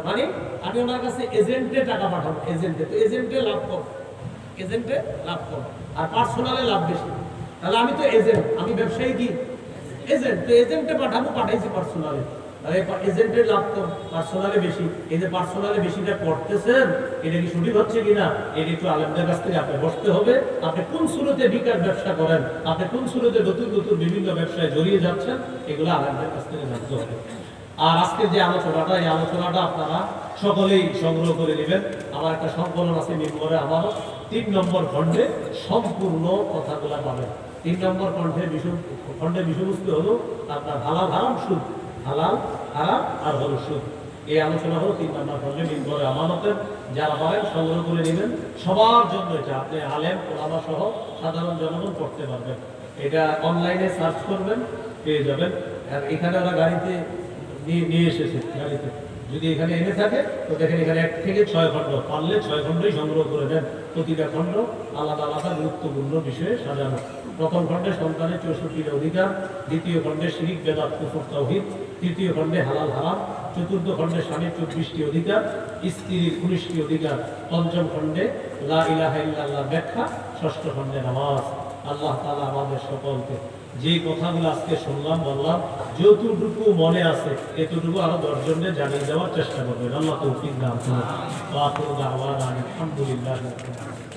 মানে আমি ওনার কাছে এজেন্টে টাকা পাঠাবো, এজেন্টে তো এজেন্টে লাভ কম, এজেন্টে লাভ কম, আর পার্সোনালে লাভ বেশি। তাহলে আমি তো এজেন্ট, আমি ব্যবসায়ী কি এজেন্ট, তো এজেন্টে পাঠাবো, পাঠাইছি পার্সোনালে, তাহলে এজেন্টের লাভ কম, পার্সোনালে বেশি। এই যে পার্সোনালে বেশিটা করতেছেন, এটা কি সঠিক হচ্ছে কিনা এটা একটু আলেমদের কাছ থেকে আপনি বসতে হবে। আপনি কোন সুরতে বিকাশ ব্যবসা করেন, আপনি কোন সুরতে নতুন নতুন বিভিন্ন ব্যবসায় জড়িয়ে যাচ্ছেন, এগুলো আলেমদের কাছ থেকে জানতে হবে। আর আজকের যে আলোচনাটা, এই আলোচনাটা আপনারা সকলেই সংগ্রহ করে নেবেন। আমার একটা সংকলন আছে মিম্বরে, আমারও 3 নম্বর খণ্ডে সম্পূর্ণ কথাগুলো পাবেন। 3 নম্বর খণ্ডের বিষয়বস্তু হলো আপনার হালাল হারাম সুদ, হালাল হারাম আর হলো সুদ। এই আলোচনা হলো 3 নম্বর খণ্ডে মিম্বরে আমানতের। যারা পারেন সংগ্রহ করে নেবেন, সবার জন্য এটা, আপনি আলেম ওলামা সহ সাধারণ জনগণ পড়তে পারবেন। এটা অনলাইনে সার্চ করবেন, পেয়ে যাবেন। আর এখানে ওরা গাড়িতে নিয়ে এসেছে, গাড়িতে যদি এখানে এনে থাকে তো দেখেন এখানে 1 থেকে 6 খণ্ড, পারলে 6 খণ্ডই সংগ্রহ করে দেন। প্রতিটা খণ্ড আলাদা আলাদা গুরুত্বপূর্ণ বিষয়ে সাজানো। প্রথম খণ্ডে সন্তানের 64টি অধিকার, দ্বিতীয় খণ্ডে শিরিক বেদাত কুফর তাওহীদ, তৃতীয় খণ্ডে হালাল হারাম, চতুর্থ খণ্ডে স্বামীর 24টি অধিকার, স্ত্রীর 19টি অধিকার, পঞ্চম খণ্ডে লা ইলাহা ইল্লাল্লাহ ব্যাখ্যা, ষষ্ঠ খণ্ডে নামাজ। আল্লাহ তাআলা আমাদের সকলকে যে কথাগুলো আজকে শুনলাম বললাম, যতটুকু মনে আছে এতটুকু আরো 10 জনকে জানিয়ে দেওয়ার চেষ্টা করবেন। আল্লাহ তৌফিক দান করুন। ওয়া আখিরু দাওয়ানা আলহামদুলিল্লাহি রাব্বিল আলামিন।